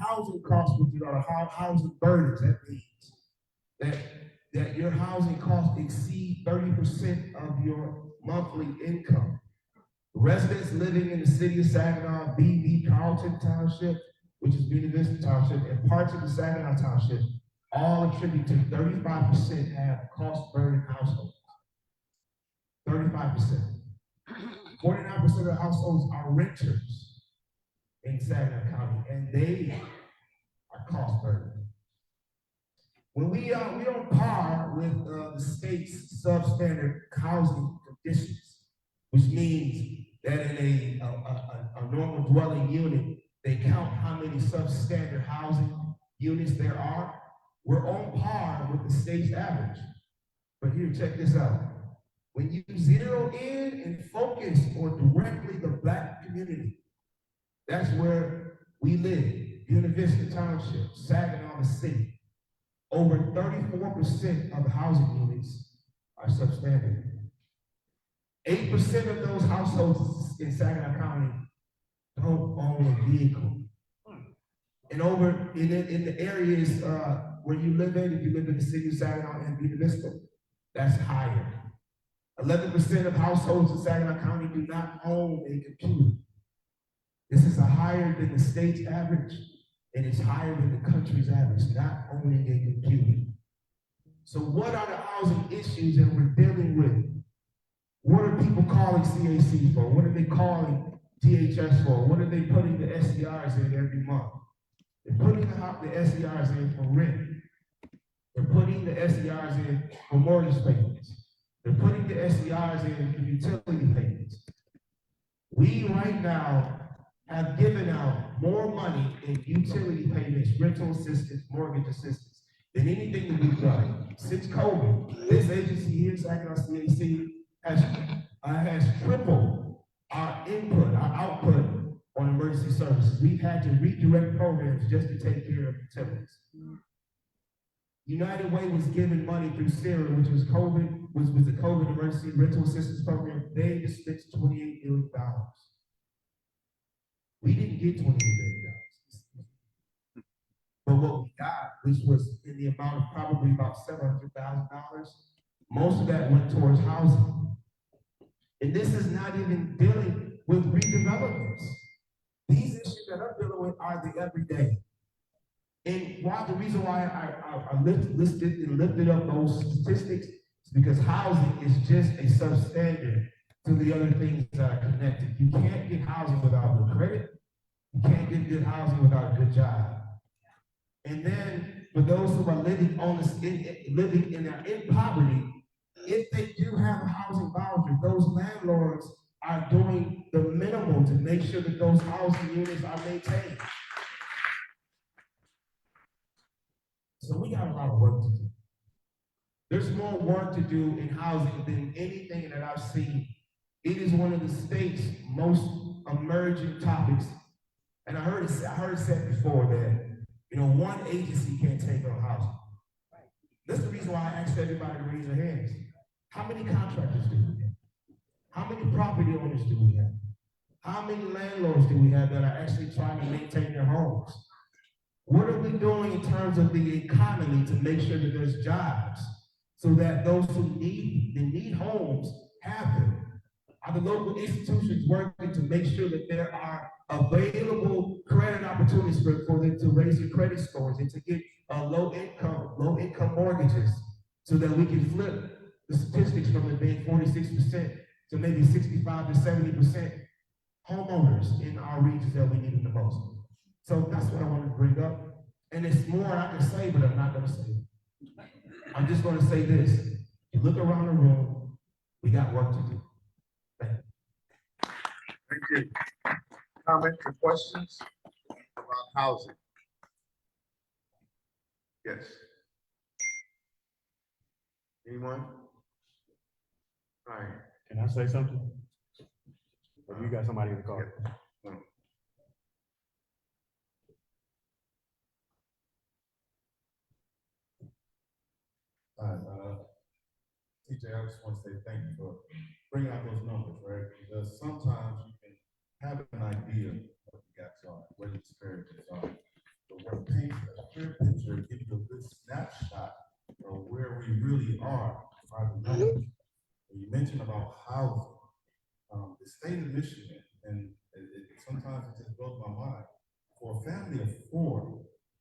Housing costs, which are housing burdens, that means that your housing costs exceed 30% of your monthly income. Residents living in the city of Saginaw, BV, Carlton Township, which is Buena Vista Township, and parts of the Saginaw Township, all attribute to 35% have cost burden households. 35%. 49% of the households are renters in Saginaw County, and they are cost burden. When we on par with the state's substandard housing conditions, which means that in a normal dwelling unit, they count how many substandard housing units there are. We're on par with the state's average. But here, check this out. When you zero in and focus on directly the black community, that's where we live, Buena Vista Township, Saginaw, the city. Over 34% of the housing units are substandard. 8% of those households in Saginaw County don't own a vehicle. And over in the areas where you live in, if you live in the city of Saginaw and Buena Vista, that's higher. 11% of households in Saginaw County do not own a computer. This is higher than the state's average, and it's higher than the country's average, not owning a computer. So what are the housing issues that we're dealing with? What are people calling CAC for? What are they calling DHS for? What are they putting the SERs in every month? They're putting the SERs in for rent. They're putting the SERs in for mortgage payments. They're putting the SERs in for utility payments. We right now have given out more money in utility payments, rental assistance, mortgage assistance than anything that we've done. Since COVID, this agency here, Saginaw CAC, has tripled our input, our output on emergency services. We've had to redirect programs just to take care of utilities. United Way was given money through SERA, which was the COVID emergency rental assistance program. They dispensed $28 million. We didn't get $28 million. But what we got, which was in the amount of probably about $700,000, most of that went towards housing. And this is not even dealing with redevelopments. These issues that I'm dealing with are the everyday. And the reason why I lifted up those statistics is because housing is just a substandard to the other things that are connected. You can't get housing without good credit. You can't get good housing without a good job. And then for those who are living in poverty, if they do have a housing voucher, those landlords are doing the minimum to make sure that those housing units are maintained. So we got a lot of work to do. There's more work to do in housing than anything that I've seen. It is one of the state's most emerging topics. And I heard it said before that, one agency can't take on housing. That's the reason why I asked everybody to raise their hands. How many contractors do we have? How many property owners do we have? How many landlords do we have that are actually trying to maintain their homes? What are we doing in terms of the economy to make sure that there's jobs so that those who need homes have them? Are the local institutions working to make sure that there are available credit opportunities for them to raise their credit scores and to get low income mortgages so that we can flip the statistics from it being 46% to maybe 65 to 70% homeowners in our regions that we need it the most? So that's what I wanted to bring up. And it's more I can say, but I'm not going to say it. I'm just going to say this. You look around the room, we got work to do. Thank you. Thank you. Comments or questions about housing? Yes. Anyone? All right. Can I say something? Or you got somebody in the car? No. TJ, I just want to say thank you for bringing out those numbers, right? Because sometimes you can have an idea of what the gaps are, where the disparities are. But what paints a clear picture, gives you a good snapshot of where we really are the numbers. When you mentioned about housing, the state of Michigan, and sometimes it just blows my mind, for a family of four,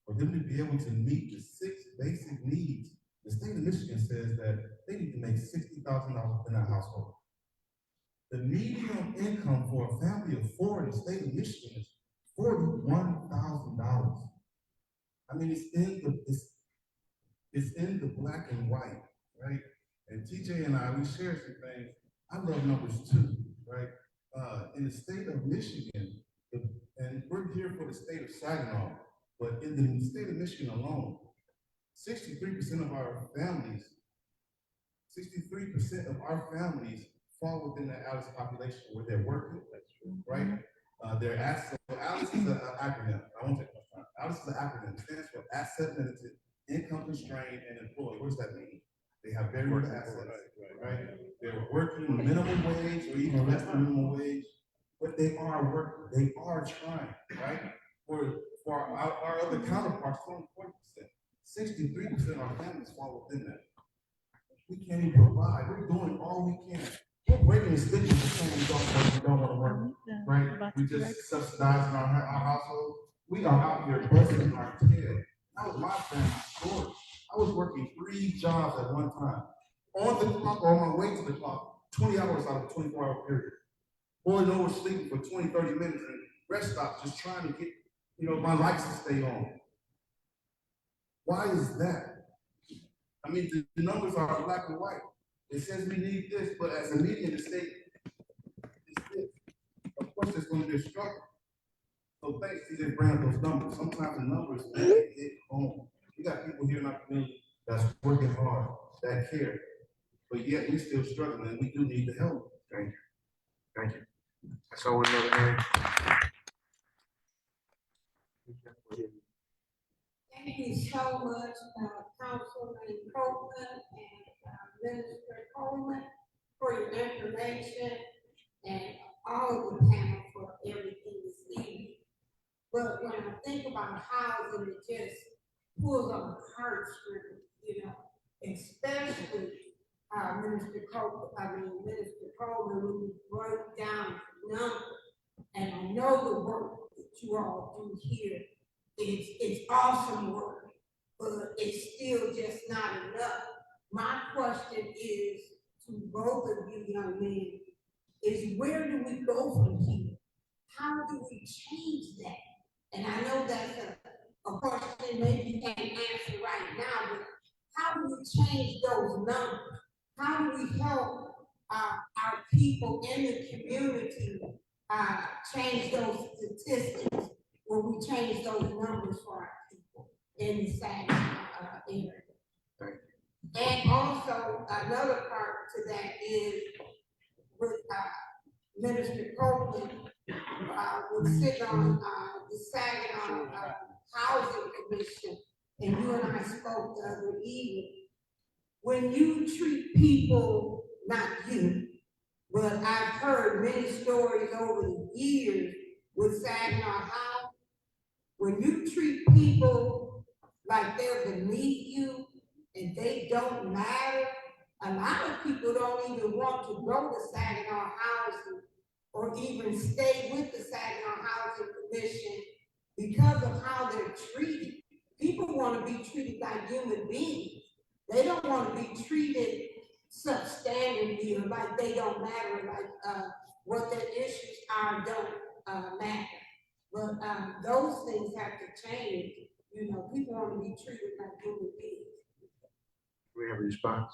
for them to be able to meet the 6 basic needs, the state of Michigan says that they need to make $60,000 in a household. The median income for a family of four in the state of Michigan is $41,000. I mean, it's in the black and white, right? And TJ and I, we share some things. I love numbers too, right? In the state of Michigan, and we're here for the state of Saginaw, but in the state of Michigan alone, 63% of our families, 63% of our families fall within the ALICE population where they're working, right? They're ALICE, so ALICE is an acronym. I won't take much time. ALICE is an acronym. It stands for Asset Limited, Income Constrained, and Employed. What does that mean? They have very little assets, right? They're working minimum wage or even less than minimum wage, but they are working. They are trying, right? For our other counterparts, 40%. 63% of our families fall within that. We can't even provide. We're doing all we can. We're breaking the stigma of saying we don't want to work, right? We just subsidizing our household. We are out here busting our tail. That was my family story. I was working 3 jobs at one time. On the clock or on my way to the clock, 20 hours out of a 24-hour period. Boys over sleeping for 20, 30 minutes and rest stops just trying to get, my lights to stay on. Why is that? I mean, the numbers are black and white. It says we need this, but as a median, the state is this. Of course, there's going to be a struggle. So thanks to just bring up those numbers. Sometimes the numbers hit home. We got people here in our community that's working hard, that care, but yet we still struggling, and we do need the help. Thank you. Thank you. So we know that. Thank you so much, Councilman Copeland and Minister Coleman, for your information, and all of the panel for everything this evening. But when I think about housing, it just pulls on the heartstrings, especially Minister Coleman, when you broke down the numbers. And I know the work that you all do here. It's awesome work, but it's still just not enough. My question is to both of you young men, is where do we go from here? How do we change that? And I know that's a question maybe you can't answer right now, but how do we change those numbers? How do we help our people in the community change those statistics when we change those numbers for our people in the Saginaw area? And also another part to that is with Minister Copeland was sitting on the Saginaw Housing Commission, and you and I spoke the other evening. When you treat people, not you, but I've heard many stories over the years with Saginaw House, when you treat people like they're beneath you and they don't matter, a lot of people don't even want to go to Saginaw Housing or even stay with the Saginaw Housing Commission because of how they're treated. People want to be treated like human beings. They don't want to be treated substandardly or like they don't matter, like what their issues are don't matter. But those things have to change. You know, people want to be treated like human beings. We have a response.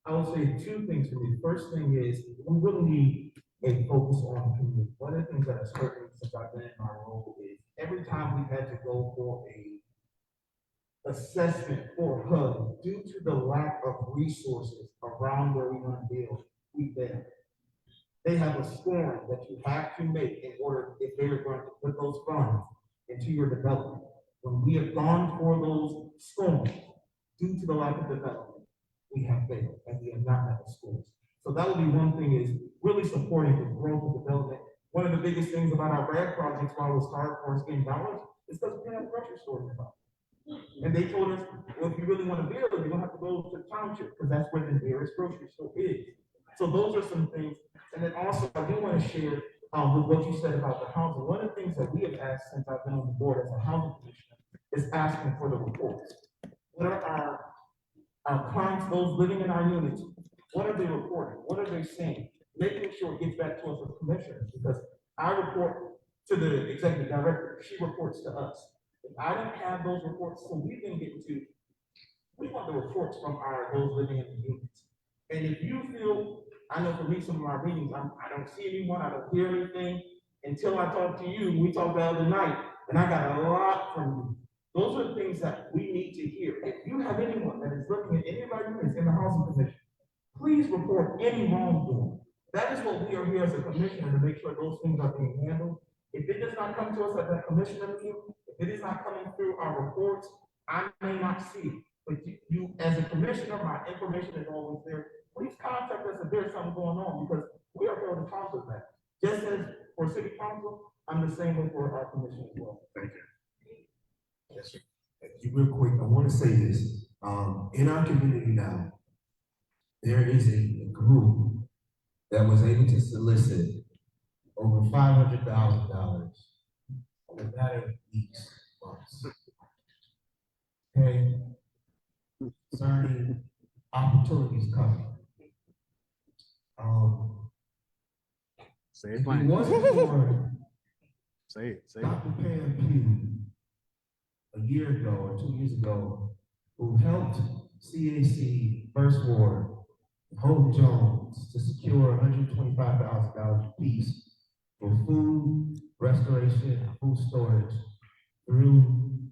I would say two things for me. First thing is, we really need a focus on the community. One of the things that has hurt me since I've been in my role is every time we've had to go for a assessment for HUD, due to the lack of resources around where we want to build, we fail. They have a scoring that you have to make in order, if they're going to put those funds into your development. When we have gone for those scores, due to the lack of development, we have failed and we have not met the scores. So that would be one thing, is really supporting the growth and development. One of the biggest things about our RAD projects while we're starting for us getting dollars is because we have grocery stores involved. And they told us, well, if you really want to build, you're gonna have to go to the township, because that's where the nearest grocery store is. So those are some things. And then also, I do want to share with what you said about the housing. One of the things that we have asked since I've been on the board as a housing commissioner is asking for the reports. What are our clients, those living in our units, what are they reporting? What are they saying? Making sure it gets back to us as commissioners, because I report to the executive director, she reports to us. If I don't have those reports, so we've been getting to, we want the reports from those living in the units. And if you feel, I know for me, some of my meetings, I don't see anyone, I don't hear anything until I talk to you. We talked the other night, and I got a lot from you. Those are the things that we need to hear. If you have anyone that is looking at any of our units in the housing commission, please report any wrongdoing. That is what we are here as a commissioner, to make sure those things are being handled. If it does not come to us at that commissioner meeting, if it is not coming through our reports, I may not see it. But you as a commissioner, my information is always there. Please contact us if there's something going on, because we are held accountable for that. Just as for city council, I'm the same way for our commission as well. Thank you. Yes, sir. Real quick, I want to say this. In our community now, there is a group that was able to solicit over $500,000 in a matter of weeks, months. Okay, concerning opportunities coming. Say it If it plain. wasn't for Say it. Dr. Pam Pugh a year ago or 2 years ago, who helped CAC First Ward, Hope Jones, to secure $125,000 apiece for food restoration and food storage through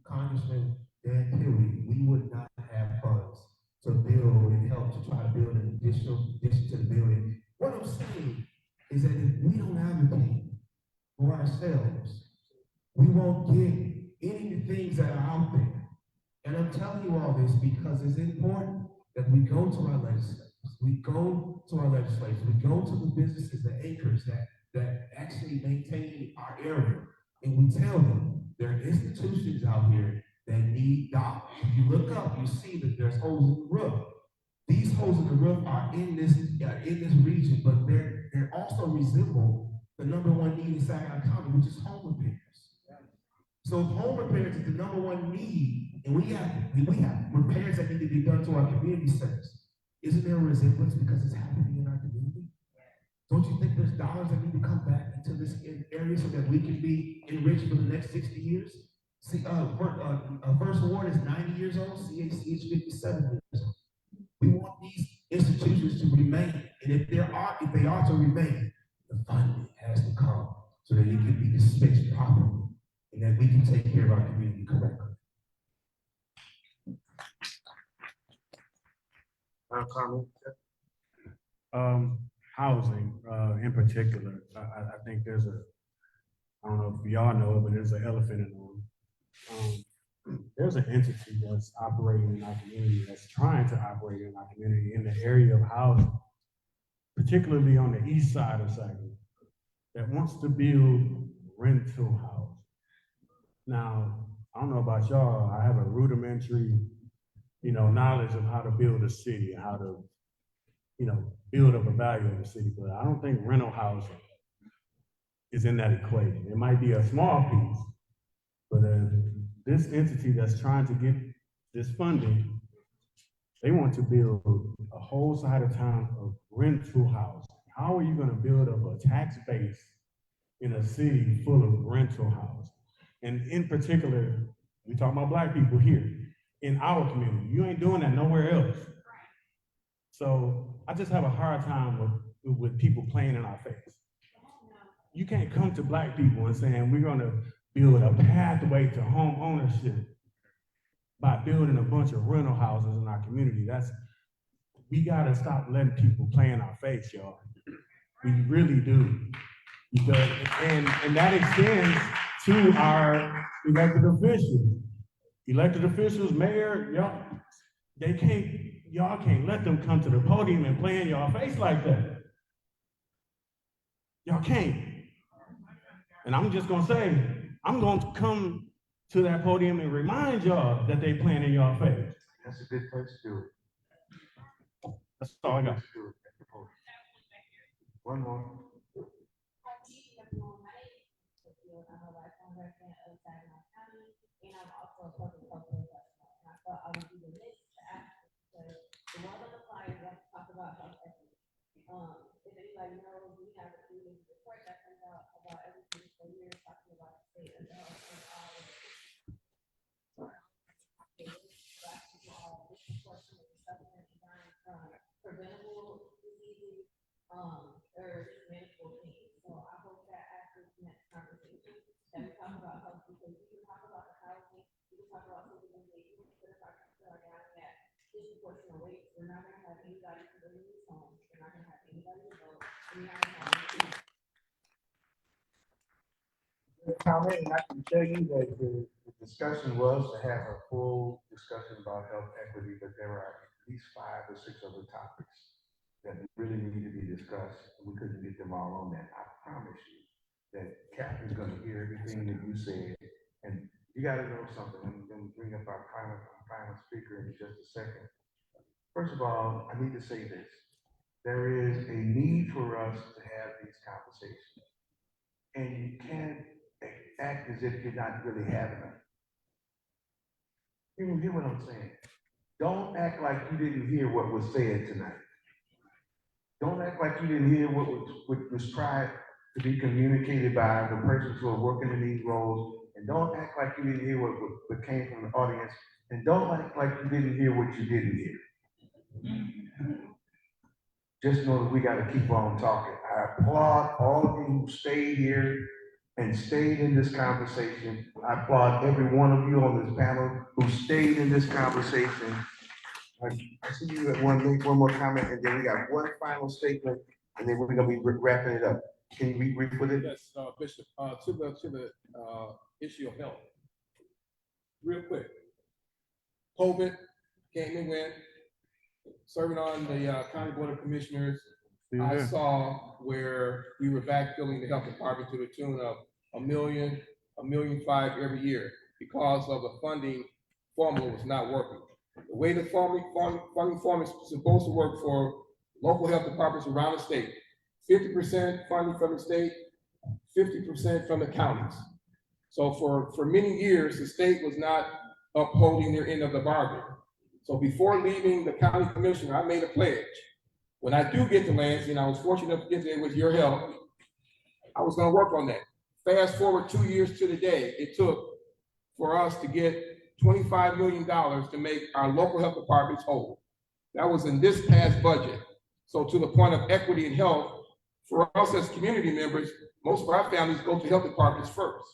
Congressman Dan Pilley, we would not have funds to build and help to try to build an addition to the building. What I'm saying is that if we don't advocate for ourselves, we won't get any of the things that are out there. And I'm telling you all this because it's important that we go to our legislators, we go to the businesses, the anchors that actually maintain our area, and we tell them there are institutions out here that need dollars. If you look up, you see that there's holes in the roof. These holes in the roof are in this region, but they're also resemble the #1 need in Saginaw County, which is home repairs. So home repairs is the #1 need, and we have repairs that need to be done to our community centers. Isn't there a resemblance because it's happening in our community? Don't you think there's dollars that need to come back into this area so that we can be enriched for the next 60 years? See, First Ward is 90 years old, CAC is 57 years old. We want these institutions to remain, and if they are to remain, the funding has to come so that it can be dispensed properly, and that we can take care of our community correctly. Comment? Housing, in particular, I think there's I don't know if y'all know, but there's an elephant in the room. There's an entity that's operating in our community, that's trying to operate in our community in the area of housing, particularly on the east side of Saginaw, that wants to build rental housing. Now, I don't know about y'all, I have a rudimentary, knowledge of how to build a city and how to, build up a value of the city, but I don't think rental housing is in that equation. It might be a small piece, but this entity that's trying to get this funding, they want to build a whole side of town of rental housing. How are you gonna build up a tax base in a city full of rental housing? And in particular, we talk about Black people here in our community. You ain't doing that nowhere else. So I just have a hard time with people playing in our face. You can't come to Black people and saying we're gonna build a pathway to home ownership by building a bunch of rental houses in our community. We gotta stop letting people play in our face, y'all. We really do. Because, and that extends to our elected officials. Elected officials, mayor, y'all can't let them come to the podium and play in y'all face like that. Y'all can't. And I'm just gonna say, I'm gonna come to that podium and remind y'all that they playing in y'all face. That's a good place to do it. That's all I got. One more. And I'm also a public health professional, and I thought I would be the next to ask, because the one on the flyer that talk about health equity. If anybody knows, we have a community report that comes out about every 4 years talking about the state of health and all of it. This portion of the supplement designed from preventable diseases, or manageable things. So I hope that after the next conversation, that we talk about health, because we can talk about the housing, we can talk about something that they do, but if I can feel like I'm that disproportionate weight, we're not gonna have anybody to bring these homes, we're not gonna have anybody to vote, we're not gonna have. Comment, and I can tell you that the discussion was to have a full discussion about health equity, but there are at least 5 or 6 other topics that really need to be discussed. We couldn't get them all on that. I promise you that Catherine's gonna hear everything that you said, and you gotta know something. I'm gonna bring up our final speaker in just a second. First of all, I need to say this. There is a need for us to have these conversations. And you can't act as if you're not really having them. You hear what I'm saying? Don't act like you didn't hear what was said tonight. Don't act like you didn't hear what was tried to be communicated by the persons who are working in these roles. And don't act like you didn't hear what came from the audience. And don't act like you didn't hear what you didn't hear. Just know that we got to keep on talking. I applaud all of you who stayed here and stayed in this conversation. I applaud every one of you on this panel who stayed in this conversation. I see you at one more comment, and then we got one final statement, and then we're gonna be wrapping it up. Can you be brief with it? Yes, Bishop, to the issue of health. Real quick. COVID came and went, serving on the County Board of Commissioners. I saw where we were backfilling the health department to the tune of $1 million, $1.5 million every year because of the funding formula was not working. The way the funding formula is supposed to work for local health departments around the state, 50% funding from the state, 50% from the counties. So for many years, the state was not upholding their end of the bargain. So before leaving the county commissioner, I made a pledge. When I do get to Lansing, and I was fortunate enough to get there with your help, I was gonna work on that. Fast forward 2 years to the day it took for us to get $25 million to make our local health departments whole. That was in this past budget. So to the point of equity and health, for us as community members, most of our families go to health departments first.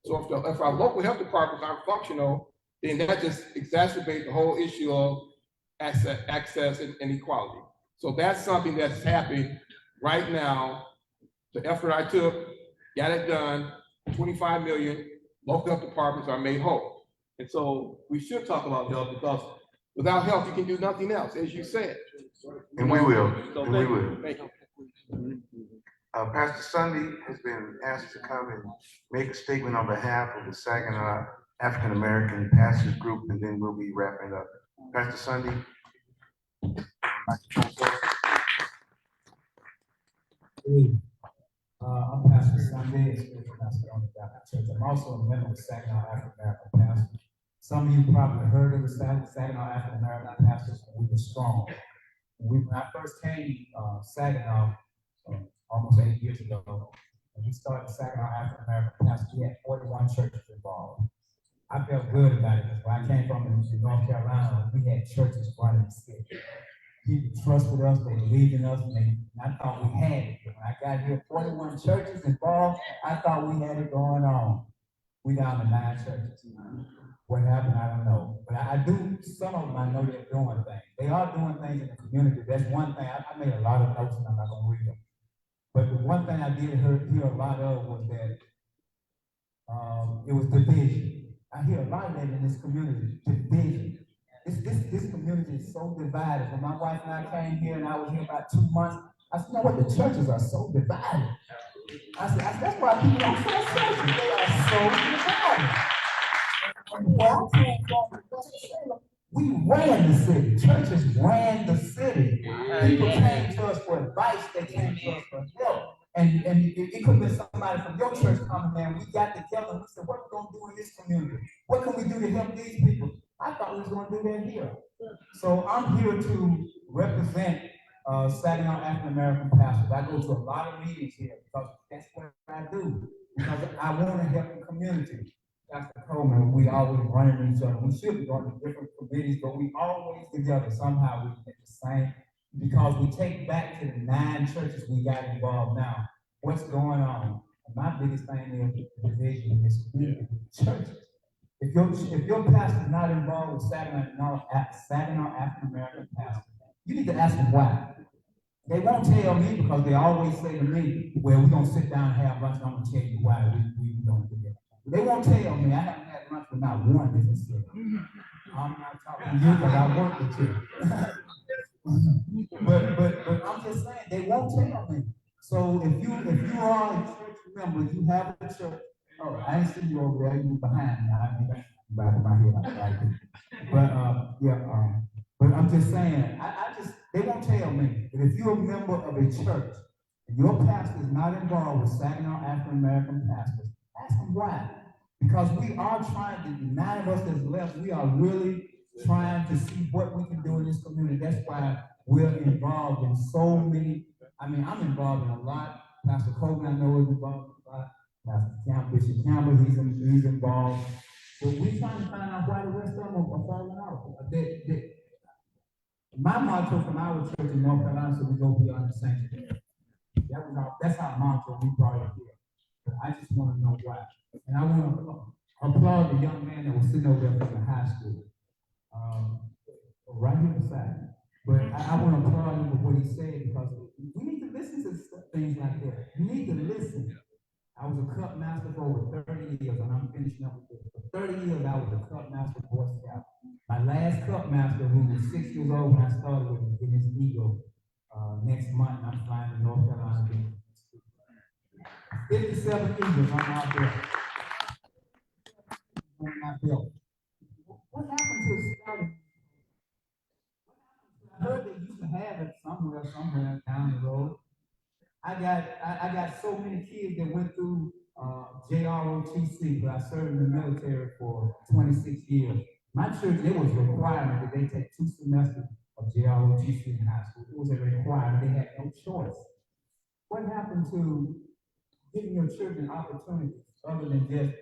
So if our local health departments aren't functional, then that just exacerbates the whole issue of access and equality. So that's something that's happening right now. The effort I took, got it done, 25 million, local health departments are made whole. And so we should talk about health because without health, you can do nothing else, as you said. And we will, So and we will. Thank you. Pastor Sunday has been asked to come and make a statement on behalf of the Saginaw African American Pastors Group, and then we'll be wrapping up. Pastor Sunday. I'm Pastor Sunday, spiritual pastor on the Baptist Church. I'm also a member of the Saginaw African American Pastors. Some of you probably heard of the Saginaw African American Pastors when we were strong. When I first came Saginaw almost 8 years ago, when we started Saginaw African American Pastors, we had 41 churches involved. I felt good about it because when I came from North Carolina, we had churches running the city. People trusted us, they believed in us, and I thought we had it. But when I got here, 41 churches involved, I thought we had it going on. We down to 9 churches. What happened, I don't know. But I do, some of them I know they're doing things. They are doing things in the community. That's one thing. I made a lot of notes and I'm not going to read them. But the one thing I did hear a lot of was that it was division. I hear a lot of that in this community, division. This community is so divided. When my wife and I came here and I was here about 2 months, I said, you know what, the churches are so divided. I said, that's why people don't trust churches. They are so divided. Well, I came from, we ran the city. Churches ran the city. People came to us for advice. They came to us for help. And it could have been somebody from your church coming there. And we got together and we said, what are we going to do in this community? What can we do to help these people? I thought we was going to do that here. So I'm here to represent Saginaw African American pastors. I go to a lot of meetings here because that's what I do. Because I want to help the community. Dr. Coleman, we always running each other. We should be going to different committees, but we always together. Somehow we get the same, because we take back to the 9 churches we got involved now. What's going on? And my biggest thing is the division in this community. Churches. If your pastor is not involved with Saginaw African American pastors, you need to ask them why. They won't tell me because they always say to me, well, we're going to sit down and have lunch, and I'm going to tell you why we don't do that. They won't tell me. I haven't had lunch with not one different city. I'm not talking to you because I work with you. but I'm just saying, they won't tell me. So if you are a church member, you have a church. Oh, I ain't see you over there. You behind me. I mean, back of my head. But I'm just saying, they won't tell me. But if you're a member of a church and your pastor is not involved with Saginaw African American pastors, ask them why. Because we are trying to, 9 of us that's left, we are really trying to see what we can do in this community. That's why we're involved in so many. I mean, I'm involved in a lot. Pastor Coleman, I know, is involved in a lot. Pastor Campbell, Bishop Campbell, he's involved. But we're trying to find out why the rest of them are falling out. My motto from our church in North Carolina is we go beyond the sanctuary. That's our mantra we brought it here. But I just want to know why. And I want to applaud the young man that was sitting over there from the high school. Right here beside me. But I want to applaud him for what he said, because we need to listen to things like that. You need to listen. I was a cup master for over 30 years, and I'm finishing up with this. For 30 years, I was a cup master Boy Scout. My last cup master, who was 6 years old when I started with him, getting his eagle next month, and I'm flying to North Carolina. 57 eagles on our belt. On my belt. What happened to scouting? I heard they used to have it somewhere down the road. I got so many kids that went through JROTC, but I served in the military for 26 years. My church, it was a requirement that they take 2 semesters of JROTC in high school. It was a requirement. They had no choice. What happened to giving your children opportunities other than just,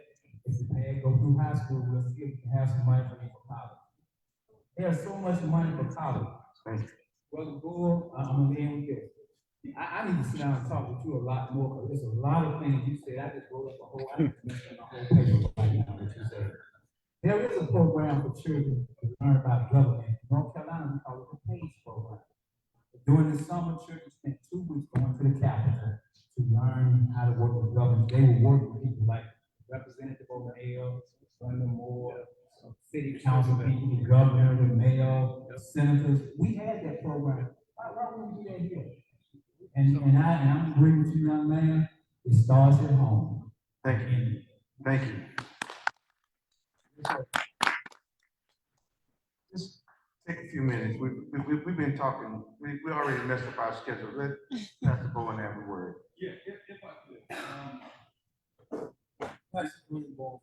if you can go through high school, we'll see if you can have some money for college. There's so much money for college. Brother Bull, I'm gonna end with this. I need to sit down and talk with you a lot more, because there's a lot of things you said. I just wrote up I mentioned the whole paper right now, what you said. There is a program for children to learn about government. In North Carolina, we call it the PACE program. During the summer, children spent 2 weeks going to the Capitol to learn how to work with government. They were working with people like Representative O'Neill, Brenda Moore, city council people, the governor, the mayor, senators. We had that program. Why wouldn't we do that here? I'm agreeing with you, young man, it starts at home. Thank you. Thank you. Just take a few minutes. We've been talking, we already messed up our schedule. Let Pastor Bowen have a word. Yeah, if I could. That's really long.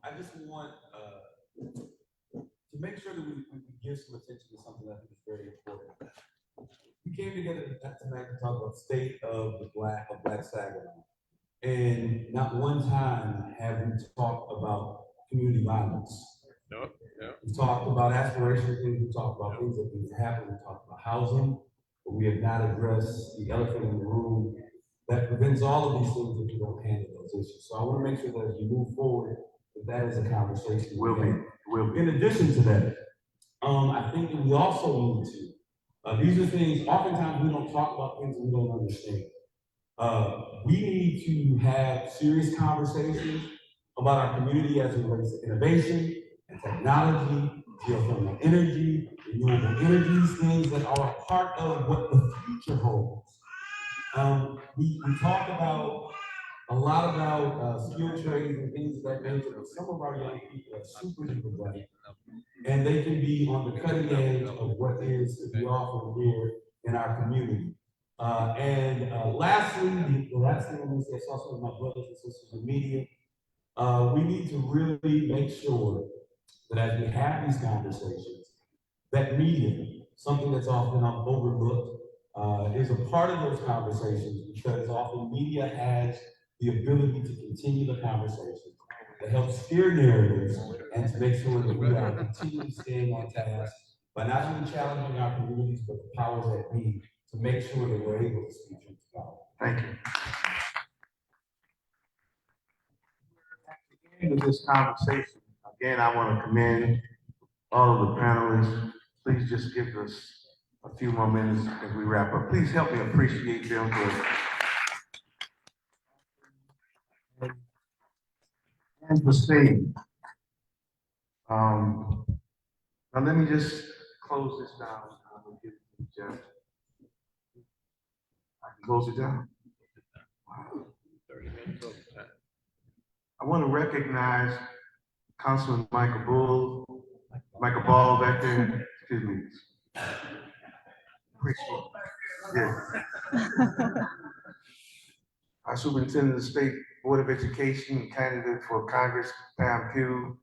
I just want, to make sure that we give some attention to something that I think is very important. We came together tonight to talk about the state of Black Saginaw. And not one time have we talked about community violence. No. We've talked about aspirational things, we've talked about things that need to happen, we've talked about housing, but we have not addressed the elephant in the room that prevents all of these things if we don't handle those issues. So I want to make sure that as we move forward, that is a conversation. Will be. In addition to that, I think that we also need to, these are things, oftentimes we don't talk about things that we don't understand. We need to have serious conversations about our community as it relates to innovation and technology, geothermal energy, renewable energies, things that are part of what the future holds. We talk about a lot about skilled trades and things of that nature, but some of our young people are super duper bright, and they can be on the cutting edge of what is to be offered here in our community. Lastly, the last thing I'm going to say is also with my brothers and sisters in media, we need to really make sure that as we have these conversations, that media, something that's often overlooked, is a part of those conversations, because often media has the ability to continue the conversation, to help steer narratives, and to make sure that we are continually staying on task by not only challenging our communities, but the powers that be, to make sure that we're able to speak truth to power. Thank you. At the end of this conversation, again, I want to commend all of the panelists. Please just give us a few more minutes as we wrap up. Please help me appreciate them for staying. Now let me just close this down. I will give it to Jeff. I can close it down. Wow. 30 minutes over time. I want to recognize Councilman Michael Ball back there. Excuse me. Appreciate it. Yeah. Our Superintendent of the State Board of Education, candidate for Congress, Pam Pugh.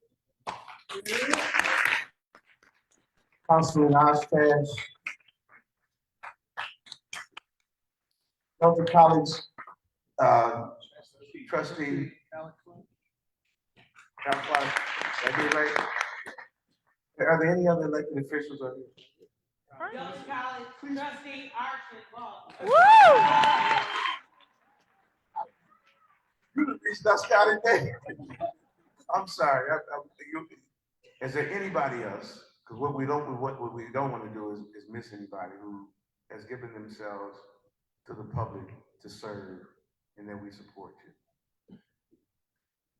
Councilman Oshkosh. Delta College trustee. That is right. Are there any other elected officials on here? Delta College trustee Archie Ball. You reached us, Scotty. I'm sorry. Is there anybody else? Because what we don't want to do is miss anybody who has given themselves to the public to serve, and that we support you.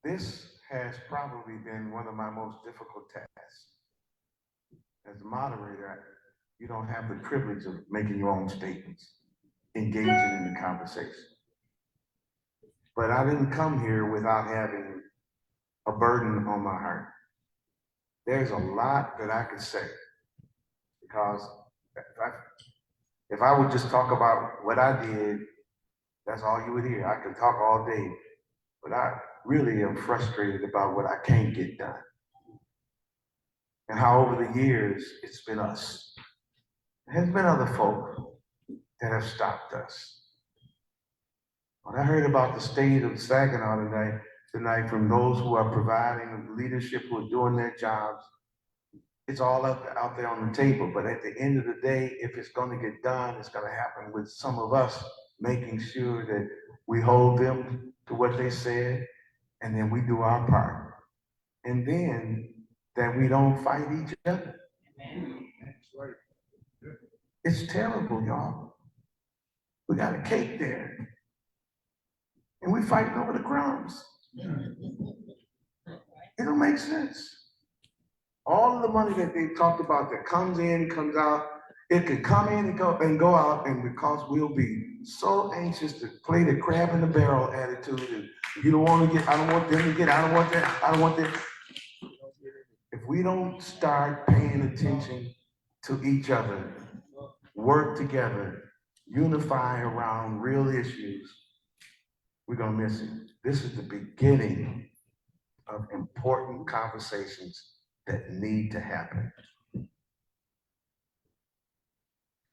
This has probably been one of my most difficult tasks. As a moderator, you don't have the privilege of making your own statements, engaging in the conversation. But I didn't come here without having a burden on my heart. There's a lot that I could say, because if I would just talk about what I did, that's all you would hear. I could talk all day, but I really am frustrated about what I can't get done. And how over the years, it's been us. There has been other folk that have stopped us. When I heard about the state of Saginaw tonight from those who are providing leadership, who are doing their jobs, it's all out there on the table. But at the end of the day, if it's going to get done, it's going to happen with some of us making sure that we hold them to what they said, and then we do our part. And then that we don't fight each other. It's terrible, y'all. We got a cake there, and we fighting over the crumbs. It don't make sense. All of the money that they talked about that comes in, comes out, It could come in and go out, and because we'll be so anxious to play the crab in the barrel attitude, and you don't want to get, I don't want them to get, I don't want that, I don't want this. If we don't start paying attention to each other, work together, unify around real issues, we're gonna miss it. This is the beginning of important conversations that need to happen.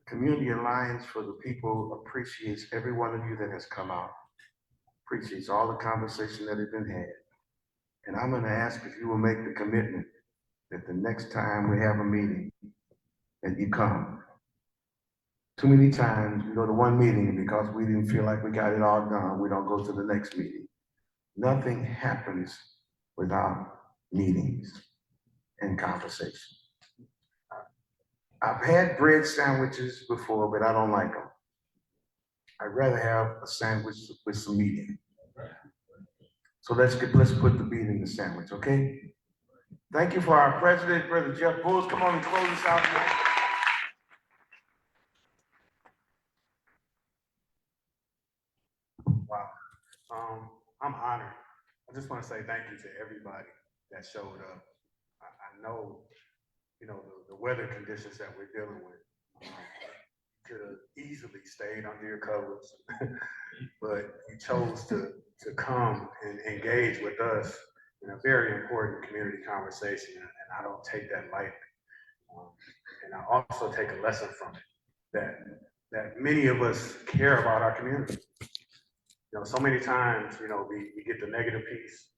Community Alliance for the People appreciates every one of you that has come out, appreciates all the conversation that has been had. And I'm gonna ask if you will make the commitment that the next time we have a meeting, that you come. Too many times we go to one meeting and because we didn't feel like we got it all done, we don't go to the next meeting. Nothing happens without meetings and conversation. I've had bread sandwiches before, but I don't like them. I'd rather have a sandwich with some meat in it. So let's put the meat in the sandwich, okay? Thank you for our president, Brother Jeff Bulls. Come on and close us out now. Wow. I'm honored. I just want to say thank you to everybody that showed up. I know, the weather conditions that we're dealing with. Could have easily stayed under your covers, but you chose to come and engage with us in a very important community conversation, and I don't take that lightly. And I also take a lesson from it, that many of us care about our community. So many times, we get the negative piece,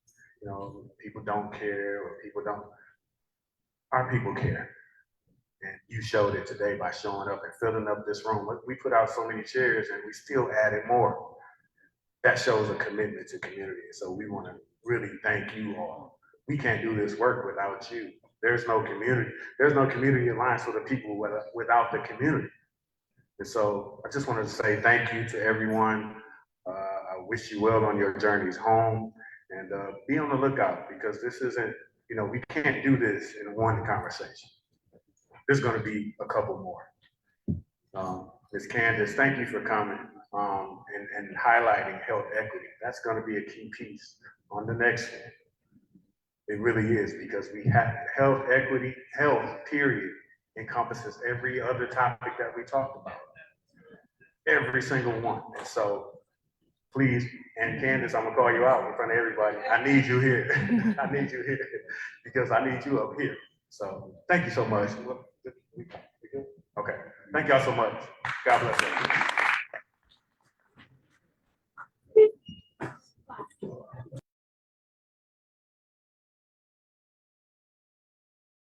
people don't care, or people don't, our people care. And you showed it today by showing up and filling up this room. We put out so many chairs and we still added more. That shows a commitment to community. So we want to really thank you all. We can't do this work without you. There's no community alliance for the people without the community. And so I just wanted to say thank you to everyone. I wish you well on your journeys home, and be on the lookout, because this isn't, we can't do this in one conversation. There's going to be a couple more. Ms. Candace, thank you for coming and highlighting health equity. That's going to be a key piece on the next one. It really is, because we have health equity, health period encompasses every other topic that we talked about. Every single one. And so please, and Candace, I'm gonna call you out in front of everybody. I need you here. I need you here because I need you up here. So thank you so much. We good? Okay. Thank y'all so much. God bless you.